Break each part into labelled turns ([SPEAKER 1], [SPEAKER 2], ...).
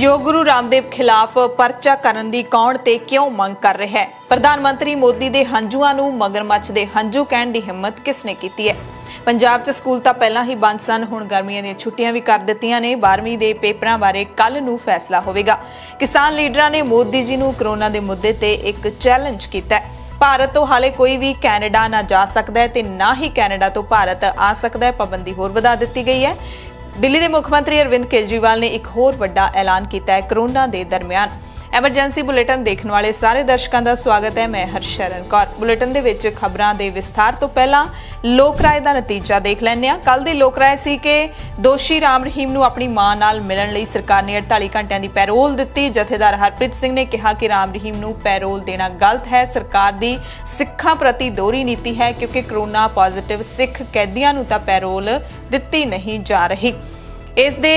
[SPEAKER 1] योग गुरु रामदेव खिलाफ परचा करन दी कौन ते क्यों मंग कर रहा है। प्रधानमंत्री मोदी दे हंझुआं नूं मगरमच्छ दे हंझू कहण दी हिम्मत किसने कीती है। पंजाब च स्कूल तां पहलां ही बंद सन, हुण गर्मियां दी छुट्टियां भी कर दित्तियां ने। 12वीं दे पेपरां बारे कल नूं फैसला होवेगा। किसान लीडरां ने मोदी जी नूं कोरोना दे मुद्दे ते एक चैलेंज कीता है। भारत तो हाले कोई भी कैनेडा ना जा सकदा है ते ना ही कैनेडा तो भारत आ सकदा है। पाबंदी होर वधा दित्ती गई है। दिल्ली के मुख्यमंत्री अरविंद केजरीवाल ने एक होर वड्डा ऐलान किया है। कोरोना के दरमियान एमरजेंसी बुलेटिन देखने वाले सारे दर्शकों का स्वागत है। मैं हरशरण कौर। बुलेटिन दे विच खबरां दे विस्तार तो पहला लोक राय का नतीजा देख लैंदे हां। कल दी लोक राय सी कि दोषी राम रहीम नूं अपनी मां नाल मिलण लई सरकार ने 48 घंटिਆਂ ਦੀ पैरोल दित्ती। जथेदार हरप्रीत सिंह ने कहा कि राम रहीम नूं पैरोल देना गलत है। सरकार दी सिखां प्रति दोहरी नीति है क्योंकि कोरोना पॉजिटिव सिख कैदियां नूं तां पैरोल दित्ती नहीं जा रही। इस दे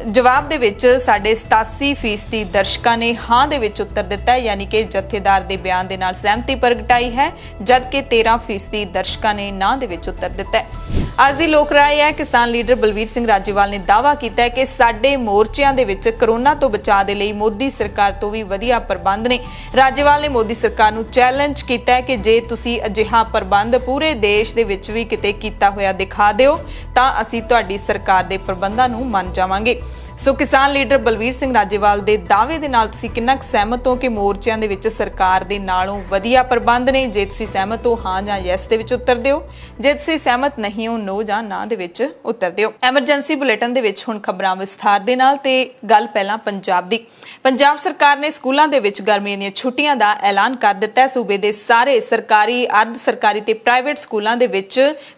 [SPEAKER 1] जवाब दे विच साडे 87% दर्शकों ने हाँ दे विच उत्तर दिता है, यानी कि जथेदार दे बयान दे नाल सहमति प्रगटाई है, जबकि 13% दर्शकों ने ना दे विच उत्तर दिता है। आज दी लोक राय है। किसान लीडर बलवीर सिंह राजेवाल ने दावा किया है कि साडे मोर्चिਆਂ ਦੇ ਵਿੱਚ कोरोना तो बचाव ਦੇ ਲਈ मोदी सरकार तो भी वधिया प्रबंध ने। राजेवाल ने मोदी सरकार ਨੂੰ चैलेंज किया है कि जे तुसी अजिहा प्रबंध पूरे देश ਦੇ ਵਿੱਚ ਵੀ ਕਿਤੇ ਕੀਤਾ ਹੋਇਆ दिखा ਦਿਓ ਤਾਂ ਅਸੀਂ ਤੁਹਾਡੀ सरकार ਦੇ प्रबंधां ਨੂੰ ਮੰਨ ਜਾਵਾਂਗੇ। सो किसान लीडर बलवीर सिंह राजेवाल के दावे दे नाल तुसीं किन्ना सहमत हो कि मोर्चिਆਂ ਦੇ ਵਿੱਚ सरकार ਦੇ नालों वधिया प्रबंध ने। जे तुसीं सहमत हो हाँ ਜਾਂ यस ਦੇ ਵਿੱਚ उत्तर दिओ, जे तुसीं सहमत नहीं हो नो ਜਾਂ ना ਦੇ ਵਿੱਚ उत्तर दिओ। एमरजेंसी बुलेटिन ਦੇ ਵਿੱਚ ਹੁਣ खबरां विस्तार ਦੇ ਨਾਲ ਤੇ ਗੱਲ ਪਹਿਲਾਂ ਪੰਜਾਬ ਦੀ। पंजाब सरकार ने स्कूलों के विच गर्मियों दी छुट्टियां का ऐलान कर दिता है। सूबे के सारे सरकारी, अर्ध सरकारी ते प्राइवेट स्कूलों के विच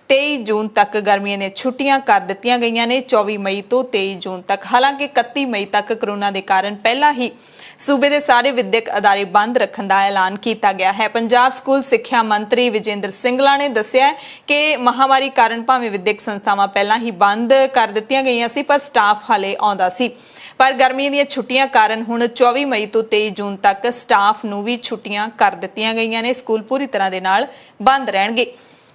[SPEAKER 1] 23 जून तक गर्मियों दी छुट्टियां कर दित्तियां गईयां ने। 24 मई तो 23 जून तक। हालांकि 31 मई तक कोरोना के कारण पहला ही सूबे के सारे विद्यक अदारे बंद रखने का ऐलान किया गया है। पंजाब स्कूल सिक्ख्या मंत्री विजेंद्र सिंगला ने दस्सिया कि महामारी कारण भावें विद्यक संस्थावां पहला ही बंद कर दित्तियां गईयां सी, पर स्टाफ हाले आउंदा सी। पर गर्मियों दी छुट्टियां कारण हुण 24 मई तो 23 जून तक स्टाफ नूं भी छुट्टियां कर दित्तियां गईयां ने। स्कूल पूरी तरह दे नाल बंद रहणगे।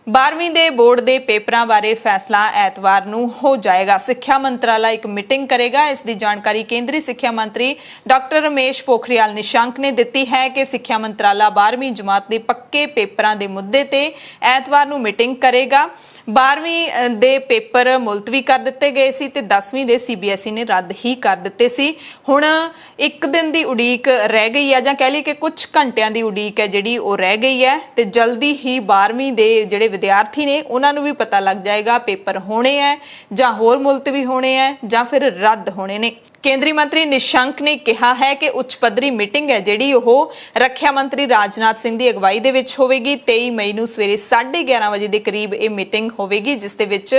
[SPEAKER 1] 12वीं दे बोर्ड दे पेपरां बारे फैसला ऐतवार नूं हो जाएगा। सिक्ख्या मंत्रालय एक मीटिंग करेगा। इसकी जानकारी केंद्रीय सिक्ख्या मंत्री डॉक्टर रमेश पोखरियाल निशंक ने दी है कि सिक्ख्या मंत्रालय 12वीं जमात के पक्के पेपरां दे मुद्दे ते ऐतवार नूं मीटिंग करेगा। 12वीं दे पेपर मुलतवी कर दिते गए सी ते 10वीं दे CBSE ने रद्द ही कर दिते सी। हुण एक दिन की उड़ीक रह गई है, जां कह लईए कि कुछ घंटियां की उड़ीक है जिहड़ी वो रह गई है ते जल्दी ही 12वीं दे जिहड़े विद्यार्थी ने उन्हां नूं भी पता लग जाएगा पेपर होने हैं जां होर मुलतवी होने हैं जां फिर रद्द होने ने। केंद्रीय मंत्री निशंक ने कहा है कि उच्च पद्धरी मीटिंग है जिहड़ी ओह रखिया मंत्री राजनाथ सिंह की अगवाई दे विच होवेगी। 23 मई नूं सवेरे 11:30 बजे के करीब ये मीटिंग होवेगी, जिस दे विच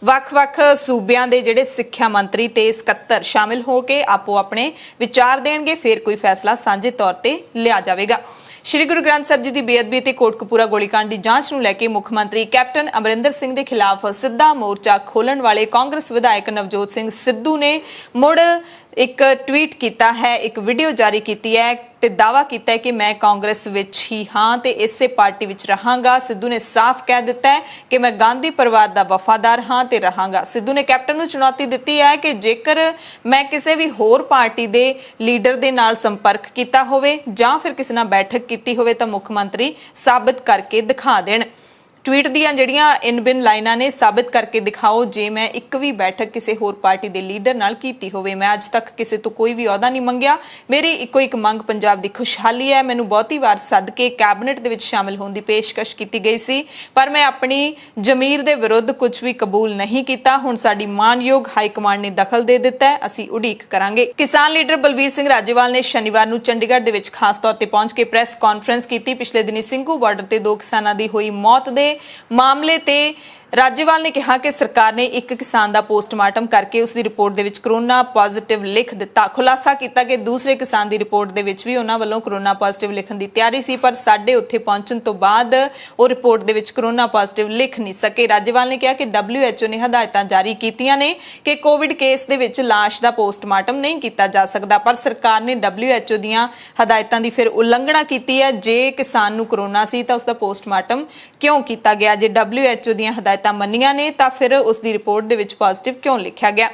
[SPEAKER 1] वख-वख सूबियां दे जिहड़े सिक्ख्या मंत्री ते सकत्तर शामिल हो के आपो अपने विचार देणगे। फिर कोई फैसला सांझे तौर ते लिया जावेगा। श्री गुरु ग्रंथ साहिब जी की बेअदबी ते कोटकपूरा गोलीकांड की जांच नूं लैके मुख्यमंत्री कैप्टन अमरिंदर सिंह के खिलाफ सिद्धा मोर्चा खोलण वाले कांग्रेस विधायक नवजोत सिंह सिद्धू ने मुड़ एक ट्वीट किया है, एक वीडियो जारी की है ते दावा किया है कि मैं कांग्रेस विच ही हाँ ते इसे पार्टी विच रहांगा। सिद्धू ने साफ कह दिता है कि मैं गांधी परिवार का वफादार हाँ ते रहांगा। सिद्धू ने कैप्टन नूं चुनौती दी है कि जेकर मैं किसी भी होर पार्टी के लीडर के नाल संपर्क किया होवे जां फिर किसी नाल बैठक की होवे तां मुख मंत्री साबित करके दिखा देण। ट्वीट दीआं जिहड़ियां इन बिन लाइनां ने साबित करके दिखाओ जे मैं एक भी बैठक किसी होर पार्टी के लीडर नाल कीती होवे। मैं अज तक किसी तो कोई भी अहुदा नहीं मंगिया। मेरी इको एक मंग पंजाब की खुशहाली है। मैनूं बहुती वार सद के कैबिनेट दे विच शामिल होने की पेशकश की गई सी, पर मैं अपनी जमीर के विरुद्ध कुछ भी कबूल नहीं किया। हुण साडी मानयोग हाईकमांड ने दखल दे दिता है, असीं उड़ीक करांगे। किसान लीडर बलवीर सिंह राजेवाल ने शनिवार नूं चंडीगढ़ दे विच खास तौर पर पहुंच के प्रेस कॉन्फ्रेंस की। पिछले दिनी ਸਿੰਘੂ बार्डर से 2 किसानों की हुई मौत के मामले ते राजेवाल ने कहा कि सरकार ने एक किसान का पोस्टमार्टम करके उसकी रिपोर्ट के कोरोना पॉजिटिव लिख दिता। खुलासा किया कि दूसरे किसान की रिपोर्ट के भी उन्होंने वालों कोरोना पॉजिटिव लिखने की तैयारी सी, पर साडे उत्थे पहुंचण तो बाद वो रिपोर्ट के कोरोना पॉजिटिव लिख नहीं सके। राजेवाल ने कहा कि WHO ने हदायतां जारी कीतियां ने कि कोविड केस के विच लाश का पोस्टमार्टम नहीं किया जा सकता, पर सरकार ने WHO दीआं हदायतां की फिर उलंघना की है। जे किसान नूं कोरोना सी तां उसका पोस्टमार्टम क्यों किया गया? जे WHO दीआं हदायतां मन्नियां ने तां फिर उसकी रिपोर्ट दे विच पॉजिटिव क्यों लिखा गया?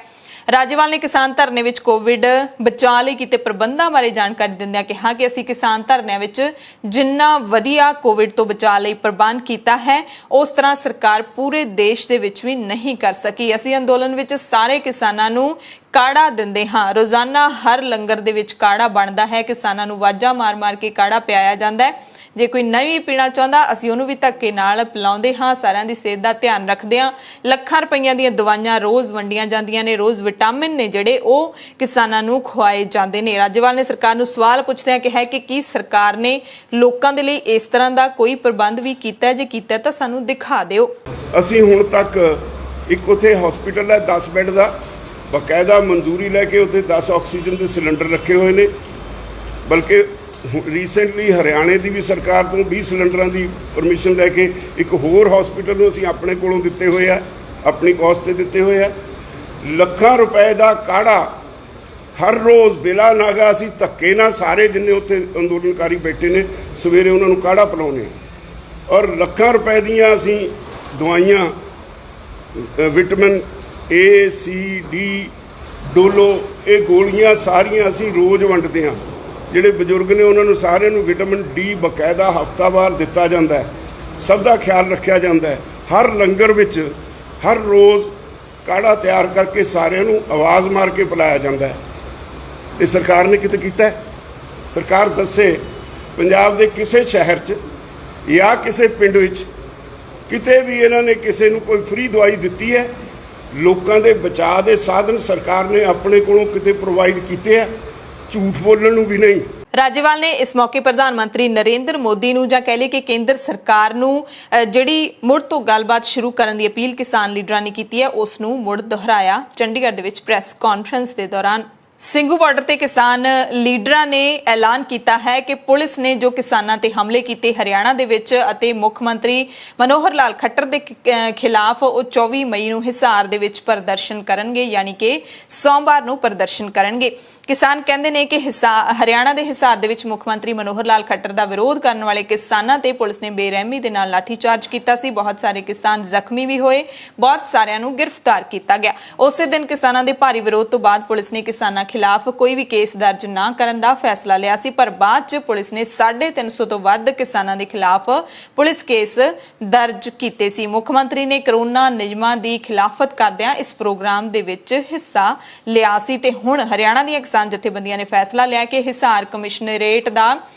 [SPEAKER 1] ਰਾਜੇਵਾਲ ਨੇ ਕਿਸਾਨ ਧਰਨੇ ਵਿੱਚ ਕੋਵਿਡ ਬਚਾਅ ਲਈ ਕੀਤੇ ਪ੍ਰਬੰਧਾਂ ਬਾਰੇ ਜਾਣਕਾਰੀ ਦਿੰਦਿਆਂ ਕਿਹਾ ਕਿ ਅਸੀਂ ਕਿਸਾਨ ਧਰਨਿਆਂ ਵਿੱਚ ਜਿੰਨਾ ਵਧੀਆ ਕੋਵਿਡ ਤੋਂ ਬਚਾਅ ਲਈ ਪ੍ਰਬੰਧ ਕੀਤਾ ਹੈ ਉਸ ਤਰ੍ਹਾਂ ਸਰਕਾਰ ਪੂਰੇ ਦੇਸ਼ ਦੇ ਵਿੱਚ ਵੀ ਨਹੀਂ ਕਰ ਸਕੀ। ਅਸੀਂ ਅੰਦੋਲਨ ਵਿੱਚ ਸਾਰੇ ਕਿਸਾਨਾਂ ਨੂੰ ਕਾੜਾ ਦਿੰਦੇ ਹਾਂ। ਰੋਜ਼ਾਨਾ ਹਰ ਲੰਗਰ ਦੇ ਵਿੱਚ ਕਾੜਾ ਬਣਦਾ ਹੈ। ਕਿਸਾਨਾਂ ਨੂੰ ਵਾਜਾਂ ਮਾਰ-ਮਾਰ ਕੇ ਕਾੜਾ ਪਿਆਇਆ ਜਾਂਦਾ ਹੈ। ਜੇ ਕੋਈ ਨਹੀਂ ਪੀਣਾ ਚਾਹੁੰਦਾ ਅਸੀਂ ਉਹਨੂੰ ਵੀ ਧੱਕੇ ਨਾਲ ਪਿਲਾਉਂਦੇ ਹਾਂ। ਸਾਰਿਆਂ ਦੀ ਸਿਹਤ ਦਾ ਧਿਆਨ ਰੱਖਦੇ ਹਾਂ। ਲੱਖਾਂ ਰੁਪਈਆਂ ਦੀਆਂ ਦਵਾਈਆਂ ਰੋਜ਼ ਵੰਡੀਆਂ ਜਾਂਦੀਆਂ ਨੇ। ਰੋਜ਼ ਵਿਟਾਮਿਨ ਨੇ ਜਿਹੜੇ ਉਹ ਕਿਸਾਨਾਂ ਨੂੰ ਖਵਾਏ ਜਾਂਦੇ ਨੇ। ਰਾਜੇਵਾਲ ਨੇ ਸਰਕਾਰ ਨੂੰ ਸਵਾਲ ਪੁੱਛਦਿਆਂ ਕਿਹਾ ਕਿ ਕੀ ਸਰਕਾਰ ਨੇ ਲੋਕਾਂ ਦੇ ਲਈ ਇਸ ਤਰ੍ਹਾਂ ਦਾ ਕੋਈ ਪ੍ਰਬੰਧ ਵੀ ਕੀਤਾ ਹੈ? ਜੇ ਕੀਤਾ ਤਾਂ ਸਾਨੂੰ ਦਿਖਾ ਦਿਓ।
[SPEAKER 2] ਅਸੀਂ ਹੁਣ ਤੱਕ ਇੱਕ ਉੱਥੇ ਹਸਪੀਟਲ ਹੈ 10 ਬੈੱਡ ਦਾ, ਬਕਾਇਦਾ ਮਨਜ਼ੂਰੀ ਲੈ ਕੇ ਉੱਥੇ 10 ਆਕਸੀਜਨ ਦੇ ਸਿਲੰਡਰ ਰੱਖੇ ਹੋਏ ਨੇ। ਬਲਕਿ ਰੀਸੈਂਟਲੀ ਹਰਿਆਣੇ ਦੀ ਵੀ ਸਰਕਾਰ ਤੋਂ 20 ਸਿਲੰਡਰਾਂ ਦੀ ਪਰਮਿਸ਼ਨ ਲੈ ਕੇ ਇੱਕ ਹੋਰ ਹਸਪੀਟਲ ਨੂੰ ਅਸੀਂ ਆਪਣੇ ਕੋਲੋਂ ਦਿੱਤੇ ਹੋਏ ਆ, ਆਪਣੀ ਕਾਸਟ ਤੇ ਦਿੱਤੇ ਹੋਏ ਆ। ਲੱਖਾਂ ਰੁਪਏ ਦਾ ਕਾੜਾ ਹਰ ਰੋਜ਼ ਬਿਲਾ ਨਾਗਾ ਅਸੀਂ ਧੱਕੇ ਨਾਲ ਸਾਰੇ ਜਿੰਨੇ ਉੱਥੇ ਅੰਦੋਲਨਕਾਰੀ ਬੈਠੇ ਨੇ ਸਵੇਰੇ ਉਹਨਾਂ ਨੂੰ ਕਾੜਾ ਪਿਲਾਉਂਦੇ ਔਰ ਲੱਖਾਂ ਰੁਪਏ ਦੀਆਂ ਅਸੀਂ ਦਵਾਈਆਂ vitamin A, C, D, Dolo ਇਹ ਗੋਲੀਆਂ ਸਾਰੀਆਂ ਅਸੀਂ ਰੋਜ਼ ਵੰਡਦੇ ਹਾਂ। ਜਿਹੜੇ ਬਜ਼ੁਰਗ ਨੇ ਉਹਨਾਂ ਨੂੰ ਸਾਰਿਆਂ ਨੂੰ ਵਿਟਾਮਿਨ D ਬਕਾਇਦਾ ਹਫ਼ਤਾਵਾਰ ਦਿੱਤਾ ਜਾਂਦਾ ਹੈ। ਸਭ ਦਾ ਖਿਆਲ ਰੱਖਿਆ ਜਾਂਦਾ ਹੈ। ਹਰ ਲੰਗਰ ਵਿੱਚ ਹਰ ਰੋਜ਼ ਕਾੜਾ ਤਿਆਰ ਕਰਕੇ ਸਾਰਿਆਂ ਨੂੰ ਆਵਾਜ਼ ਮਾਰ ਕੇ ਪਿਲਾਇਆ ਜਾਂਦਾ ਹੈ। ਤੇ ਸਰਕਾਰ ਨੇ ਕਿਤੇ ਕੀਤਾ? ਸਰਕਾਰ ਦੱਸੇ ਪੰਜਾਬ ਦੇ ਕਿਸੇ ਸ਼ਹਿਰ 'ਚ ਜਾਂ ਕਿਸੇ ਪਿੰਡ ਵਿੱਚ ਕਿਤੇ ਵੀ ਇਹਨਾਂ ਨੇ ਕਿਸੇ ਨੂੰ ਕੋਈ ਫ੍ਰੀ ਦਵਾਈ ਦਿੱਤੀ ਹੈ? ਲੋਕਾਂ ਦੇ ਬਚਾਅ ਦੇ ਸਾਧਨ ਸਰਕਾਰ ਨੇ ਆਪਣੇ ਕੋਲੋਂ ਕਿਤੇ ਪ੍ਰੋਵਾਈਡ ਕੀਤੇ ਆ? ਝੂਠ ਬੋਲਣ ਨੂੰ ਵੀ ਨਹੀਂ।
[SPEAKER 1] ਰਾਜੇਵਾਲ ਨੇ ਇਸ ਮੌਕੇ ਪ੍ਰਧਾਨ ਮੰਤਰੀ ਨਰਿੰਦਰ ਮੋਦੀ ਨੂੰ ਜਾਂ ਕਹਿ ਲਈਏ ਕਿ ਕੇਂਦਰ ਸਰਕਾਰ ਨੂੰ ਜਿਹੜੀ ਮੁੜ ਤੋਂ ਗੱਲਬਾਤ ਸ਼ੁਰੂ ਕਰਨ ਦੀ ਅਪੀਲ ਕਿਸਾਨ ਲੀਡਰਾਂ ਨੇ ਕੀਤੀ ਹੈ ਉਸ ਨੂੰ ਮੁੜ ਦੁਹਰਾਇਆ। ਚੰਡੀਗੜ੍ਹ ਦੇ ਵਿੱਚ ਪ੍ਰੈਸ ਕਾਨਫਰੰਸ ਦੇ ਦੌਰਾਨ ਸਿੰਘੂ ਬਾਰਡਰ ਤੇ ਕਿਸਾਨ ਲੀਡਰਾਂ ਨੇ ਐਲਾਨ ਕੀਤਾ ਹੈ ਕਿ ਪੁਲਿਸ ਨੇ ਜੋ ਕਿਸਾਨਾਂ ਤੇ ਹਮਲੇ ਕੀਤੇ ਹਰਿਆਣਾ ਦੇ ਵਿੱਚ ਅਤੇ ਮੁੱਖ ਮੰਤਰੀ ਮਨੋਹਰ ਲਾਲ ਖੱਟਰ ਦੇ ਖਿਲਾਫ ਉਹ 24 ਮਈ ਨੂੰ ਹਿਸਾਰ ਦੇ ਵਿੱਚ ਪ੍ਰਦਰਸ਼ਨ ਕਰਨਗੇ, ਯਾਨੀ ਕਿ ਸੋਮਵਾਰ ਨੂੰ ਪ੍ਰਦਰਸ਼ਨ ਕਰਨਗੇ। ਕਿਸਾਨ ਕਹਿੰਦੇ ਨੇ ਕਿ ਹਰਿਆਣਾ ਦੇ ਹਿਸਾਰ ਦੇ ਵਿੱਚ ਮੁੱਖ ਮੰਤਰੀ ਮਨੋਹਰ ਲਾਲ ਖੱਟਰ ਦਾ ਵਿਰੋਧ ਕਰਨ ਵਾਲੇ ਕਿਸਾਨਾਂ ਤੇ ਪੁਲਿਸ ਨੇ ਬੇਰਹਿਮੀ ਦੇ ਨਾਲ ਲਾਠੀਚਾਰਜ ਕੀਤਾ ਸੀ। ਬਹੁਤ ਸਾਰੇ ਕਿਸਾਨ ਜ਼ਖਮੀ ਵੀ ਹੋਏ, ਬਹੁਤ ਸਾਰਿਆਂ ਨੂੰ ਗ੍ਰਿਫਤਾਰ ਕੀਤਾ ਗਿਆ। ਉਸੇ ਦਿਨ ਕਿਸਾਨਾਂ ਦੇ ਭਾਰੀ ਵਿਰੋਧ ਤੋਂ ਬਾਅਦ ਪੁਲਿਸ ਨੇ ਕਿਸਾਨਾਂ ਖਿਲਾਫ ਕੋਈ ਵੀ ਕੇਸ ਦਰਜ ਨਾ ਕਰਨ ਦਾ ਫੈਸਲਾ ਲਿਆ ਸੀ, ਪਰ ਬਾਅਦ 'ਚ ਪੁਲਿਸ ਨੇ 350 ਤੋਂ ਵੱਧ ਕਿਸਾਨਾਂ ਦੇ ਖਿਲਾਫ ਪੁਲਿਸ ਕੇਸ ਦਰਜ ਕੀਤੇ ਸੀ। ਮੁੱਖ ਮੰਤਰੀ ਨੇ ਕਰੋਨਾ ਨਿਯਮਾਂ ਦੀ ਖਿਲਾਫਤ ਕਰਦਿਆਂ ਇਸ ਪ੍ਰੋਗਰਾਮ ਦੇ ਵਿੱਚ ਹਿੱਸਾ ਲਿਆ ਸੀ ਤੇ ਹੁਣ ਹਰਿਆਣਾ ਦੀਆਂ ਕਿਸਾਨ ਜਥੇਬੰਦੀਆਂ ਨੇ ਫੈਸਲਾ ਲਿਆ ਕਿ ਹਿਸਾਰ ਕਮਿਸ਼ਨਰੇਟ ਦਾ